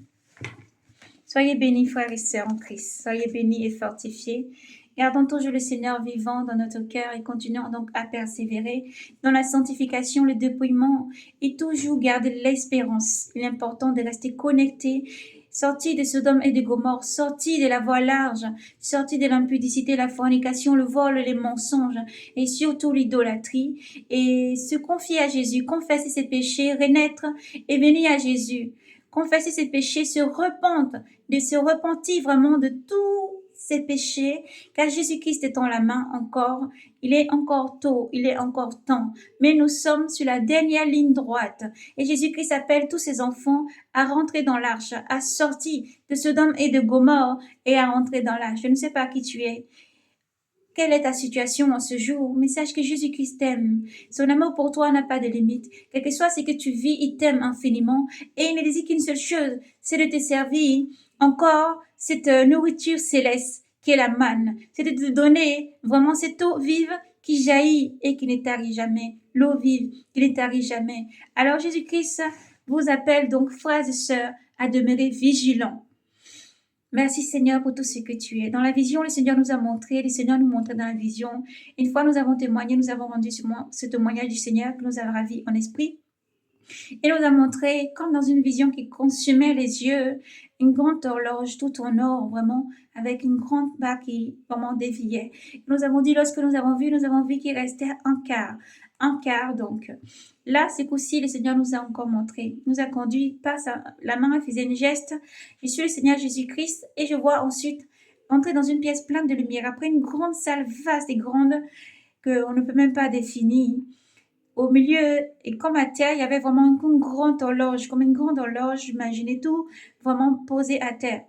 Soyez bénis, frères et sœurs en Christ. Soyez bénis et fortifiés. Gardons toujours le Seigneur vivant dans notre cœur et continuons donc à persévérer dans la sanctification, le dépouillement et toujours garder l'espérance. Il est important de rester connecté, sorti de Sodome et de Gomorrhe, sorti de la voie large, sorti de l'impudicité, la fornication, le vol, les mensonges et surtout l'idolâtrie et se confier à Jésus, confesser ses péchés, renaître et venir à Jésus. Confesser ses péchés, se repentir vraiment de tous ses péchés, car Jésus-Christ est en la main encore. Il est encore tôt, il est encore temps, mais nous sommes sur la dernière ligne droite. Et Jésus-Christ appelle tous ses enfants à rentrer dans l'arche, à sortir de Sodome et de Gomorrhe et à rentrer dans l'arche. Je ne sais pas qui tu es. Quelle est ta situation en ce jour? Mais sache que Jésus-Christ t'aime. Son amour pour toi n'a pas de limite. Quel que soit ce que tu vis, il t'aime infiniment. Et il ne désire qu'une seule chose, c'est de te servir encore cette nourriture céleste qui est la manne. C'est de te donner vraiment cette eau vive qui jaillit et qui ne tarit jamais. L'eau vive qui ne tarit jamais. Alors Jésus-Christ vous appelle donc, frères et sœurs, à demeurer vigilants. Merci Seigneur pour tout ce que tu es. Dans la vision, le Seigneur nous a montré, le Seigneur nous montrait dans la vision. Une fois nous avons témoigné, nous avons rendu ce témoignage du Seigneur qui nous a ravis en esprit. Et nous a montré, comme dans une vision qui consumait les yeux, une grande horloge tout en or, vraiment, avec une grande barre qui vraiment déviait. Nous avons dit, lorsque nous avons vu qu'il restait un quart donc. Là, ce coup-ci, le Seigneur nous a encore montré, nous a conduit par la main, il faisait une geste. Je suis le Seigneur Jésus-Christ et je vois ensuite entrer dans une pièce pleine de lumière. Après une grande salle vaste et grande qu'on ne peut même pas définir. Au milieu, et comme à terre, il y avait vraiment une grande horloge, comme une grande horloge, imaginez tout, vraiment posée à terre.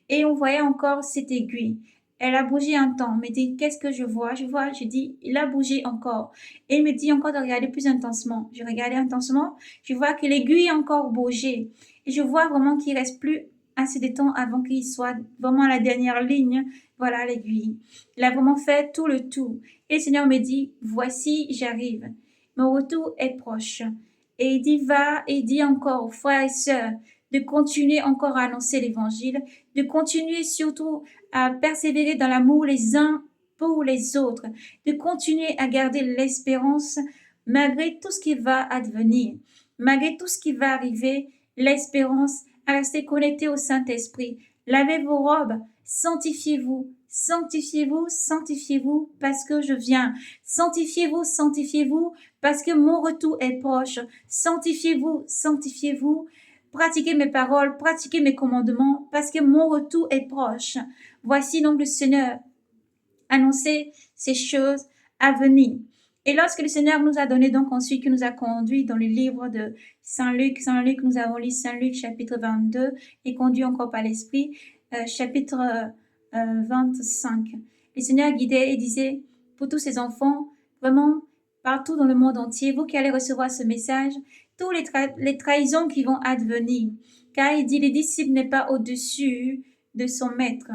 Et on voyait encore cette aiguille. Elle a bougé un temps. Me dit, qu'est-ce que je vois? Je dis, il a bougé encore. Et il me dit encore de regarder plus intensement. Je regardais intensement. Je vois que l'aiguille a encore bougé. Et je vois vraiment qu'il reste plus assez de temps avant qu'il soit vraiment à la dernière ligne. Voilà l'aiguille. Il a vraiment fait tout le tour. Et le Seigneur me dit, voici, j'arrive. Mon retour est proche. Et il dit, va et dis encore aux frères et sœurs de continuer encore à annoncer l'évangile, de continuer surtout à persévérer dans l'amour les uns pour les autres, de continuer à garder l'espérance malgré tout ce qui va advenir, malgré tout ce qui va arriver, l'espérance à rester connecté au Saint-Esprit. Lavez vos robes, sanctifiez-vous, sanctifiez-vous, sanctifiez-vous parce que je viens. Sanctifiez-vous, sanctifiez-vous parce que mon retour est proche. Sanctifiez-vous, sanctifiez-vous. Pratiquez mes paroles, pratiquez mes commandements parce que mon retour est proche. Voici donc le Seigneur annoncer ces choses à venir. Et lorsque le Seigneur nous a donné donc ensuite, qui nous a conduit dans le livre de Saint-Luc, nous avons lu Saint-Luc chapitre 22 et conduit encore par l'Esprit, chapitre 25. Le Seigneur guidait et disait pour tous ses enfants, vraiment partout dans le monde entier, vous qui allez recevoir ce message, tous les trahisons qui vont advenir. Car il dit, les disciples n'est pas au-dessus de son maître.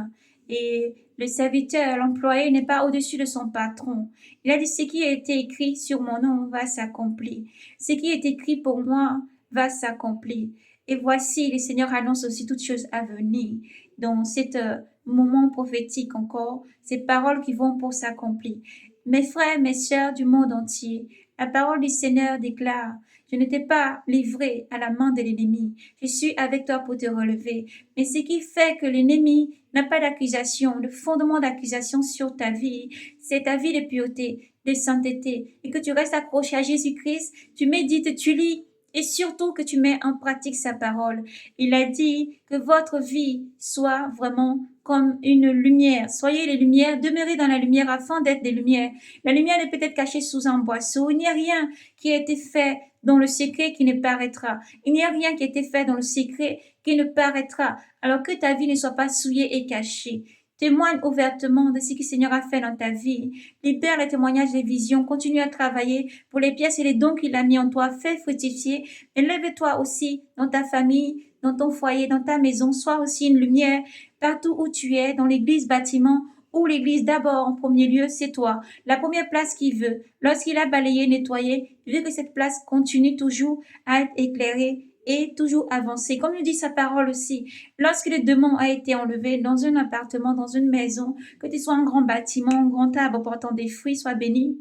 Et le serviteur, l'employé n'est pas au-dessus de son patron. Il a dit, ce qui a été écrit sur mon nom va s'accomplir. Ce qui est écrit pour moi va s'accomplir. Et voici, le Seigneur annonce aussi toutes choses à venir. Dans cet moment prophétique encore, ces paroles qui vont pour s'accomplir. Mes frères, mes sœurs du monde entier, la parole du Seigneur déclare, je ne t'ai pas livré à la main de l'ennemi. Je suis avec toi pour te relever. Mais ce qui fait que l'ennemi n'a pas d'accusation, le fondement d'accusation sur ta vie, c'est ta vie de pureté, de sainteté, et que tu restes accroché à Jésus-Christ, tu médites, tu lis, et surtout que tu mets en pratique sa parole. Il a dit que votre vie soit vraiment comme une lumière. Soyez les lumières, demeurez dans la lumière afin d'être des lumières. La lumière est peut-être cachée sous un boisseau. Il n'y a rien qui a été fait dans le secret qui ne paraîtra. Il n'y a rien qui a été fait dans le secret qui ne paraîtra. Alors que ta vie ne soit pas souillée et cachée. Témoigne ouvertement de ce que le Seigneur a fait dans ta vie. Libère les témoignages, les visions. Continue à travailler pour les pièces et les dons qu'il a mis en toi. Fais fructifier. Élève-toi aussi dans ta famille, dans ton foyer, dans ta maison. Sois aussi une lumière partout où tu es, dans l'église, bâtiment, ou l'église d'abord en premier lieu, c'est toi. La première place qu'il veut. Lorsqu'il a balayé, nettoyé, il veut que cette place continue toujours à être éclairée et toujours avancer. Comme nous dit sa parole aussi, lorsque le démon a été enlevé dans un appartement, dans une maison, que tu sois un grand bâtiment, un grand arbre portant des fruits, sois béni.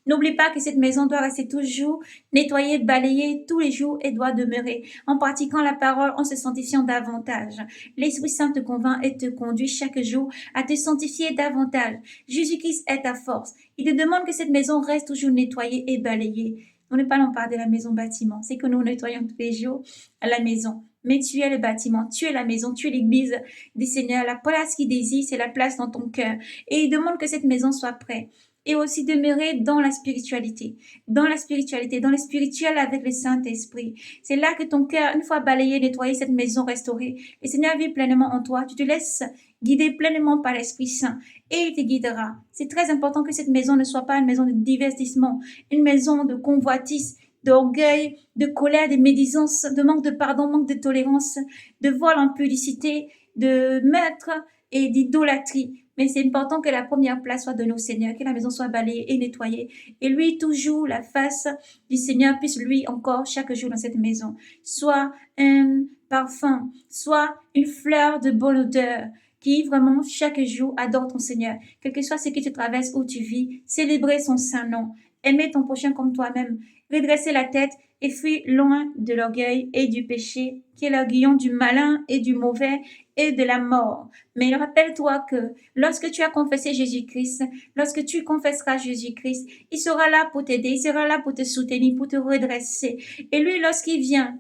N'oublie pas que cette maison doit rester toujours nettoyée, balayée tous les jours et doit demeurer en pratiquant la parole, en se sanctifiant davantage. L'Esprit Saint te convainc et te conduit chaque jour à te sanctifier davantage. Jésus-Christ est ta force. Il te demande que cette maison reste toujours nettoyée et balayée. Nous ne parlons pas de la maison bâtiment, c'est que nous nettoyons tous les jours à la maison. Mais tu es le bâtiment, tu es la maison, tu es l'église du Seigneur. La place qu'il désire, c'est la place dans ton cœur. Et il demande que cette maison soit prête. Et aussi demeurer dans la spiritualité, dans le spirituel avec le Saint-Esprit. C'est là que ton cœur, une fois balayé, nettoyé, cette maison restaurée, le Seigneur vit pleinement en toi. Tu te laisses guider pleinement par l'Esprit Saint et il te guidera. C'est très important que cette maison ne soit pas une maison de divertissement, une maison de convoitise, d'orgueil, de colère, de médisance, de manque de pardon, manque de tolérance, de vol en publicité, de meurtre et d'idolâtrie. Mais c'est important que la première place soit donnée au Seigneur, que la maison soit balayée et nettoyée. Et lui, toujours, la face du Seigneur puisse, lui, encore, chaque jour dans cette maison, soit un parfum, soit une fleur de bonne odeur, qui vraiment, chaque jour, adore ton Seigneur. Quel que soit ce que tu traverses, où tu vis, célébrer son saint nom. Aimer ton prochain comme toi-même. Redresser la tête et fuir loin de l'orgueil et du péché, qui est l'aiguillon du malin et du mauvais et de la mort. Mais rappelle-toi que lorsque tu as confessé Jésus-Christ, lorsque tu confesseras Jésus-Christ, il sera là pour t'aider, il sera là pour te soutenir, pour te redresser. Et lui, lorsqu'il vient,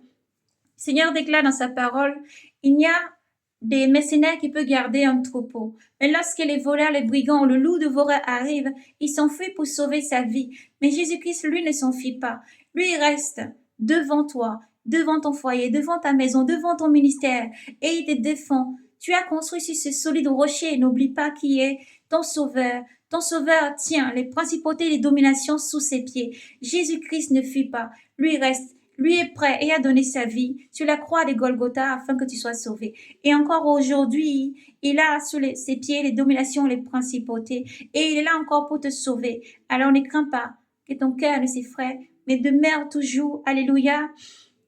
Seigneur déclare dans sa parole, il n'y a des mercenaires qui peuvent garder un troupeau. Mais lorsque les voleurs, les brigands, le loup de Voreux arrivent, il s'enfuit pour sauver sa vie. Mais Jésus-Christ, lui, ne s'enfuit pas. Lui, il reste devant toi, devant ton foyer, devant ta maison, devant ton ministère, et il te défend Tu as construit sur ce solide rocher. N'oublie pas qui est ton sauveur. Ton sauveur tient les principautés et les dominations sous ses pieds. Jésus-Christ ne fuit pas. Lui reste. Lui est prêt et a donné sa vie sur la croix de Golgotha afin que tu sois sauvé. Et encore aujourd'hui, il a sous ses pieds les dominations, les principautés. Et il est là encore pour te sauver. Alors ne crains pas que ton cœur ne s'effraie, mais demeure toujours, alléluia,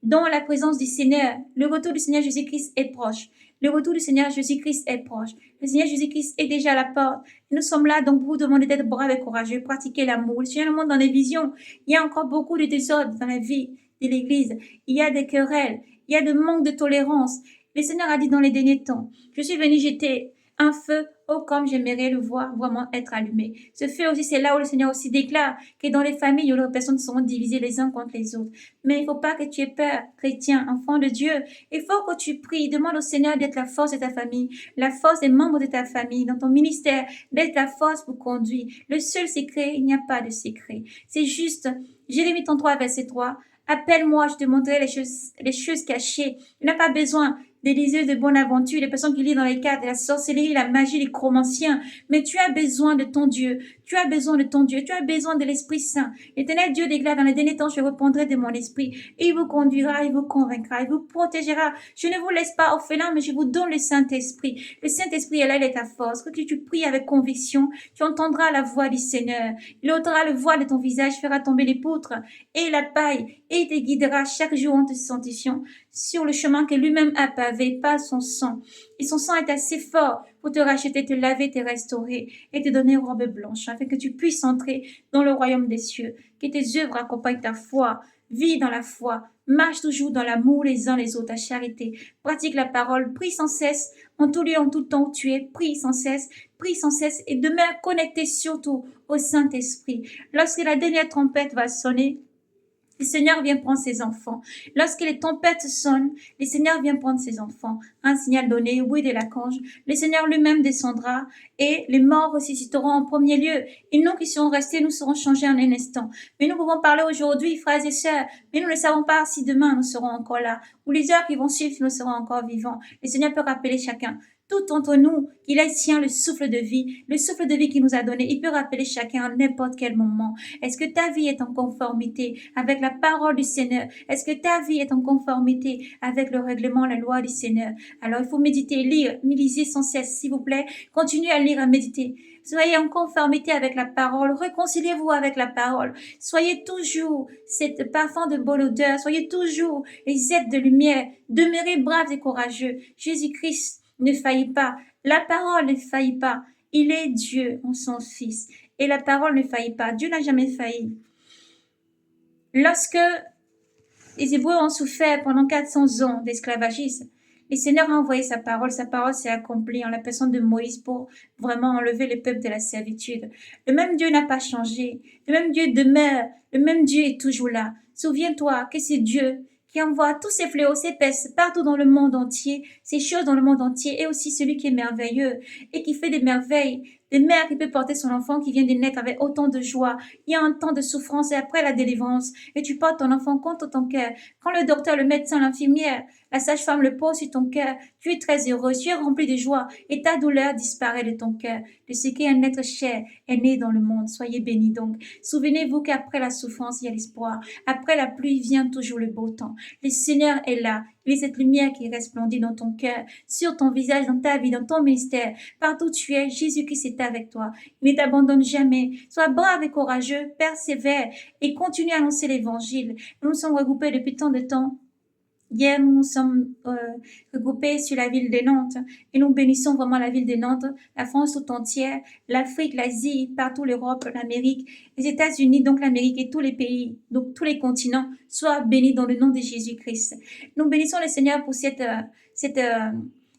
dans la présence du Seigneur. Le retour du Seigneur Jésus-Christ est proche. Le retour du Seigneur Jésus-Christ est proche. Le Seigneur Jésus-Christ est déjà à la porte. Nous sommes là donc pour vous demander d'être braves et courageux, pratiquer l'amour. Le Seigneur nous montre dans les visions. Il y a encore beaucoup de désordre dans la vie de l'Église. Il y a des querelles. Il y a des manques de tolérance. Le Seigneur a dit dans les derniers temps, je suis venu jeter un feu, oh comme j'aimerais le voir vraiment être allumé. Ce feu aussi, c'est là où le Seigneur aussi déclare que dans les familles, les personnes seront divisées les uns contre les autres. Mais il ne faut pas que tu aies peur, chrétien, enfant de Dieu. Il faut que tu pries, demande au Seigneur d'être la force de ta famille, la force des membres de ta famille, dans ton ministère, d'être la force pour conduire. Le seul secret, il n'y a pas de secret. C'est juste, Jérémie 33, verset 3, appelle-moi, je te montrerai les choses cachées. Il n'a pas besoin des liseuses de bonne aventure, des personnes qui lisent dans les cartes, la sorcellerie, la magie, les chromanciens. Mais tu as besoin de ton Dieu. Tu as besoin de ton Dieu. Tu as besoin de l'Esprit Saint. L'Éternel Dieu déclare dans les derniers temps, je répondrai de mon esprit. Et il vous conduira, il vous convaincra, il vous protégera. Je ne vous laisse pas orphelin, mais je vous donne le Saint-Esprit. Le Saint-Esprit est là, il est ta force. Que tu pries avec conviction, tu entendras la voix du Seigneur. Il ôtera le voile de ton visage, fera tomber les poutres et la paille, et te guidera chaque jour en te sanctifiant sur le chemin que lui-même a pavé par son sang. Et son sang est assez fort pour te racheter, te laver, te restaurer et te donner une robe blanche, afin que tu puisses entrer dans le royaume des cieux. Que tes œuvres accompagnent ta foi. Vis dans la foi. Marche toujours dans l'amour les uns les autres, ta charité. Pratique la parole. Prie sans cesse. En tout lieu, en tout temps où tu es. Prie sans cesse. Prie sans cesse et demeure connecté surtout au Saint-Esprit. Lorsque la dernière trompette va sonner, le Seigneur vient prendre ses enfants. Lorsque les tempêtes sonnent, le Seigneur vient prendre ses enfants. Un signal donné, oui, de l'archange. Le Seigneur lui-même descendra et les morts ressusciteront en premier lieu. Et nous qui sommes restés, nous serons changés en un instant. Mais nous pouvons parler aujourd'hui, frères et sœurs, mais nous ne savons pas si demain nous serons encore là, ou les heures qui vont suivre, nous serons encore vivants. Le Seigneur peut rappeler chacun. Tout entre nous, qu'il ait sien le souffle de vie qu'il nous a donné. Il peut rappeler chacun à n'importe quel moment. Est-ce que ta vie est en conformité avec la parole du Seigneur? Est-ce que ta vie est en conformité avec le règlement, la loi du Seigneur? Alors, il faut méditer, lire, lisez sans cesse, s'il vous plaît. Continuez à lire, à méditer. Soyez en conformité avec la parole. Réconciliez-vous avec la parole. Soyez toujours cet parfum de bonne odeur. Soyez toujours les êtres de lumière. Demeurez braves et courageux. Jésus-Christ ne faillit pas. La parole ne faillit pas. Il est Dieu en son Fils. Et la parole ne faillit pas. Dieu n'a jamais failli. Lorsque les Hébreux ont souffert pendant 400 ans d'esclavagisme, le Seigneur a envoyé sa parole s'est accomplie en la personne de Moïse pour vraiment enlever le peuple de la servitude. Le même Dieu n'a pas changé. Le même Dieu demeure. Le même Dieu est toujours là. Souviens-toi que c'est Dieu qui envoie tous ces fléaux, ces pestes partout dans le monde entier, ces choses dans le monde entier, et aussi celui qui est merveilleux et qui fait des merveilles, des mères qui peut porter son enfant qui vient de naître avec autant de joie. Il y a un temps de souffrance et après la délivrance, et tu portes ton enfant contre ton cœur. Quand le docteur, le médecin, l'infirmière, la sage-femme le pose sur ton cœur, tu es très heureux, tu es rempli de joie, et ta douleur disparaît de ton cœur. De ce qu'un être cher est né dans le monde. Soyez bénis donc. Souvenez-vous qu'après la souffrance, il y a l'espoir. Après la pluie vient toujours le beau temps. Le Seigneur est là. Il est cette lumière qui resplendit dans ton cœur, sur ton visage, dans ta vie, dans ton ministère. Partout où tu es, Jésus-Christ est avec toi. Il ne t'abandonne jamais. Sois brave et courageux, persévère et continue à annoncer l'évangile. Nous nous sommes regroupés depuis tant de temps. Hier, nous nous sommes regroupés sur la ville de Nantes et nous bénissons vraiment la ville de Nantes, la France tout entière, l'Afrique, l'Asie, partout l'Europe, l'Amérique, les États-Unis, donc l'Amérique et tous les pays, donc tous les continents, soient bénis dans le nom de Jésus-Christ. Nous bénissons le Seigneur pour cette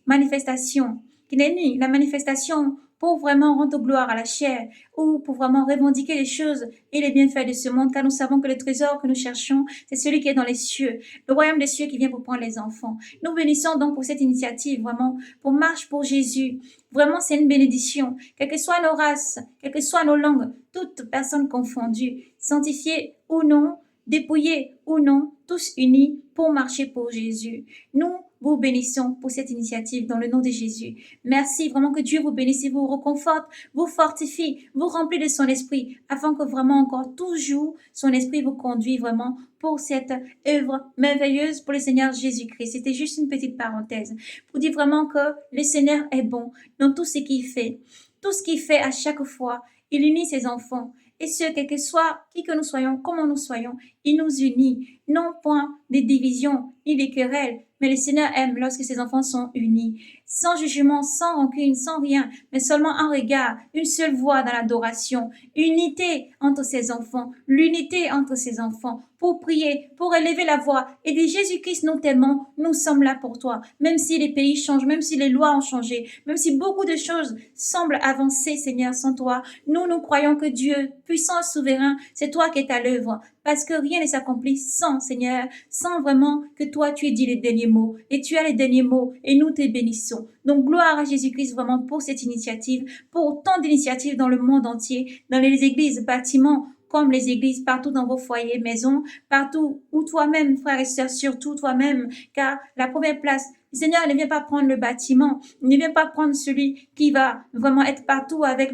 manifestation qui n'est ni la manifestation pour vraiment rendre gloire à la chair ou pour vraiment revendiquer les choses et les bienfaits de ce monde, car nous savons que le trésor que nous cherchons, c'est celui qui est dans les cieux, le royaume des cieux qui vient pour prendre les enfants. Nous bénissons donc pour cette initiative, vraiment, pour Marche pour Jésus. Vraiment, c'est une bénédiction. Quelles que soient nos races, quelles que soient nos langues, toutes personnes confondues, sanctifiées ou non, dépouillés ou non, tous unis pour marcher pour Jésus. Nous vous bénissons pour cette initiative dans le nom de Jésus. Merci vraiment que Dieu vous bénisse et vous reconforte, vous fortifie, vous remplit de son esprit, afin que vraiment encore toujours son esprit vous conduit vraiment pour cette œuvre merveilleuse pour le Seigneur Jésus-Christ. C'était juste une petite parenthèse pour dire vraiment que le Seigneur est bon dans tout ce qu'il fait. Tout ce qu'il fait à chaque fois, il unit ses enfants. Et ce, quel que soit qui que nous soyons, comment nous soyons, il nous unit. Non point des divisions ni des querelles, mais le Seigneur aime lorsque ses enfants sont unis, sans jugement, sans rancune, sans rien, mais seulement un regard, une seule voix dans l'adoration, unité entre ses enfants, l'unité entre ses enfants, pour prier, pour élever la voix et dire Jésus-Christ, nous t'aimons, nous sommes là pour toi. Même si les pays changent, même si les lois ont changé, même si beaucoup de choses semblent avancer, Seigneur, sans toi, nous croyons que Dieu, puissant et souverain, c'est toi qui es à l'œuvre. Parce que rien ne s'accomplit sans, Seigneur, sans vraiment que toi, tu aies dit les derniers mots. Et tu as les derniers mots et nous te bénissons. Donc, gloire à Jésus-Christ vraiment pour cette initiative, pour tant d'initiatives dans le monde entier, dans les églises, bâtiments, comme les églises, partout dans vos foyers, maisons, partout où toi-même, frères et sœurs, surtout toi-même, car la première place, le Seigneur ne vient pas prendre le bâtiment, il ne vient pas prendre celui qui va vraiment être partout avec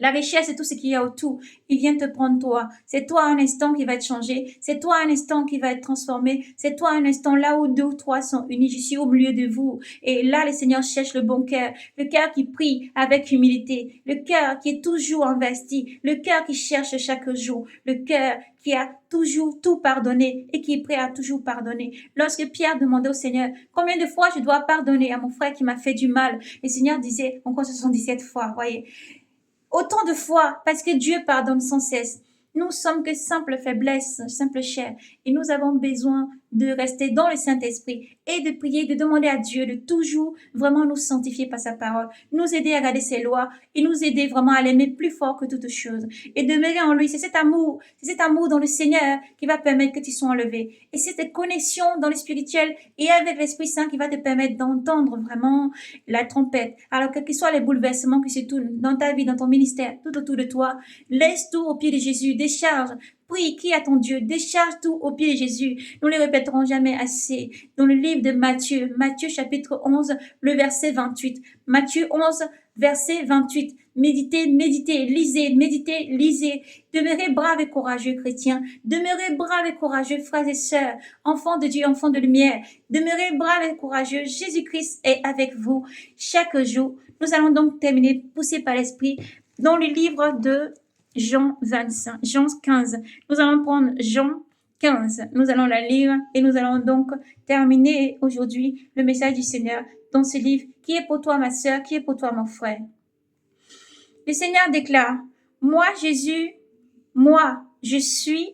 la richesse et tout ce qu'il y a autour, il vient te prendre toi. C'est toi un instant qui va être changé. C'est toi un instant qui va être transformé. C'est toi un instant là où 2 ou 3 sont unis. Je suis au milieu de vous. Et là, le Seigneur cherche le bon cœur. Le cœur qui prie avec humilité. Le cœur qui est toujours investi. Le cœur qui cherche chaque jour. Le cœur qui a toujours tout pardonné et qui est prêt à toujours pardonner. Lorsque Pierre demandait au Seigneur, combien de fois je dois pardonner à mon frère qui m'a fait du mal? Le Seigneur disait encore 77 fois, voyez. Autant de fois, parce que Dieu pardonne sans cesse. Nous sommes que simple faiblesse, simple chair, et nous avons besoin de rester dans le Saint-Esprit et de prier, de demander à Dieu de toujours vraiment nous sanctifier par sa parole, nous aider à garder ses lois et nous aider vraiment à l'aimer plus fort que toute chose et demeurer en lui. C'est cet amour dans le Seigneur qui va permettre que tu sois enlevé. Et c'est cette connexion dans le spirituel et avec l'Esprit Saint qui va te permettre d'entendre vraiment la trompette. Alors, quels que soient les bouleversements qui se tournent dans ta vie, dans ton ministère, tout autour de toi, laisse tout au pied de Jésus, décharge. Prie, crie à ton Dieu, décharge tout au pied de Jésus. Nous ne le répéterons jamais assez. Dans le livre de Matthieu, Matthieu chapitre 11, le verset 28. Matthieu 11, verset 28. Méditez, méditez, lisez, méditez, lisez. Demeurez braves et courageux, chrétiens. Demeurez braves et courageux, frères et sœurs, enfants de Dieu, enfants de lumière. Demeurez braves et courageux. Jésus-Christ est avec vous chaque jour. Nous allons donc terminer, poussés par l'Esprit, dans le livre de Jean 25, Jean 15. Nous allons prendre Jean 15. Nous allons la lire et nous allons donc terminer aujourd'hui le message du Seigneur dans ce livre qui est pour toi, ma sœur, qui est pour toi, mon frère. Le Seigneur déclare, moi, Jésus, moi, je suis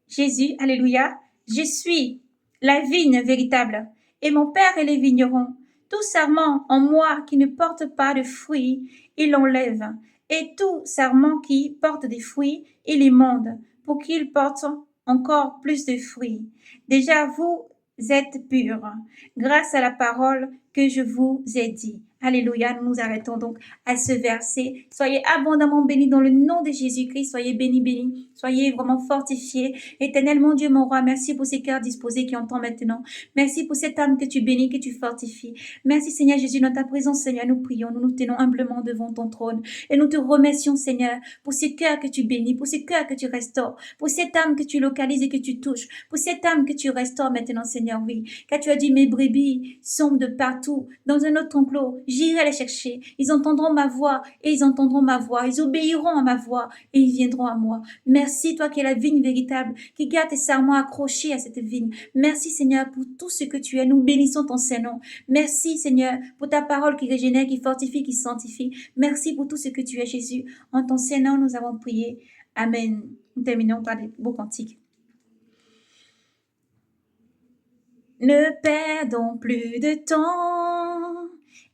Jésus, alléluia, je suis la vigne véritable et mon Père est les vignerons. Tout sarment en moi qui ne porte pas de fruits, il l'enlève. Et tout sarment qui porte des fruits, il émonde, pour qu'il porte encore plus de fruits. Déjà, vous êtes purs, grâce à la parole que je vous ai dit. Alléluia, nous nous arrêtons donc à ce verset. Soyez abondamment bénis dans le nom de Jésus-Christ. Soyez bénis, bénis. Soyez vraiment fortifiés. Éternel, mon Dieu, mon roi, merci pour ces cœurs disposés qui entendent maintenant. Merci pour cette âme que tu bénis, que tu fortifies. Merci, Seigneur Jésus, dans ta présence, Seigneur, nous prions, nous nous tenons humblement devant ton trône. Et nous te remercions, Seigneur, pour ces cœurs que tu bénis, pour ces cœurs que tu restaures, pour cette âme que tu localises et que tu touches, pour cette âme que tu restaures maintenant, Seigneur, oui. Car tu as dit, mes brebis sont de partout, dans un autre enclos. J'irai les chercher. Ils entendront ma voix et ils entendront ma voix. Ils obéiront à ma voix et ils viendront à moi. Merci, toi qui es la vigne véritable, qui garde tes serments accrochés à cette vigne. Merci, Seigneur, pour tout ce que tu es. Nous bénissons ton Saint-Nom. Merci, Seigneur, pour ta parole qui régénère, qui fortifie, qui sanctifie. Merci pour tout ce que tu es, Jésus. En ton Saint-Nom, nous avons prié. Amen. Nous terminons par des beaux cantiques. Ne perdons plus de temps.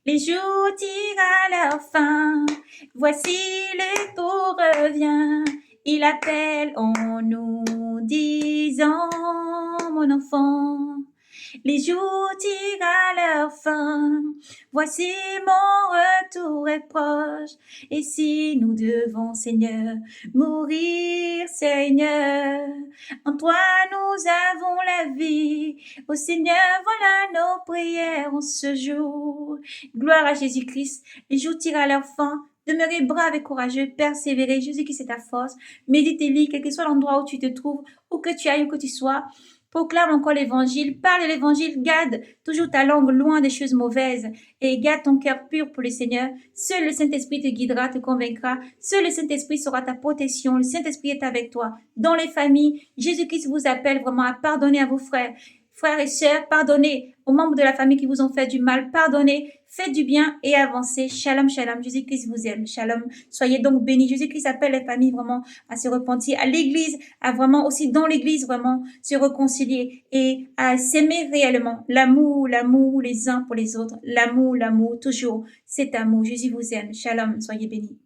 Les jours tirent à leur fin. Voici l'époux revient. Il appelle en nous disant, mon enfant, Les jours tirent à leur fin. Voici mon retour est proche. Et si nous devons, Seigneur, mourir, Seigneur, en toi nous avons la vie. Ô Seigneur, voilà nos prières en ce jour. Gloire à Jésus-Christ. Les jours tirent à leur fin. Demeurez brave et courageux, persévérez. Jésus-Christ, c'est ta force. Médite et lis, quel que soit l'endroit où tu te trouves, où que tu ailles, où que tu sois. Proclame encore l'évangile, parle de l'évangile, garde toujours ta langue loin des choses mauvaises et garde ton cœur pur pour le Seigneur. Seul le Saint-Esprit te guidera, te convaincra. Seul le Saint-Esprit sera ta protection. Le Saint-Esprit est avec toi. Dans les familles, Jésus-Christ vous appelle vraiment à pardonner à vos frères. Frères et sœurs, pardonnez aux membres de la famille qui vous ont fait du mal, pardonnez, faites du bien et avancez. Shalom, shalom, Jésus-Christ vous aime. Shalom, soyez donc bénis. Jésus-Christ appelle les familles vraiment à se repentir, à l'église, à vraiment aussi dans l'église vraiment se réconcilier et à s'aimer réellement. L'amour, l'amour les uns pour les autres. L'amour, l'amour, toujours cet amour. Jésus vous aime. Shalom, soyez bénis.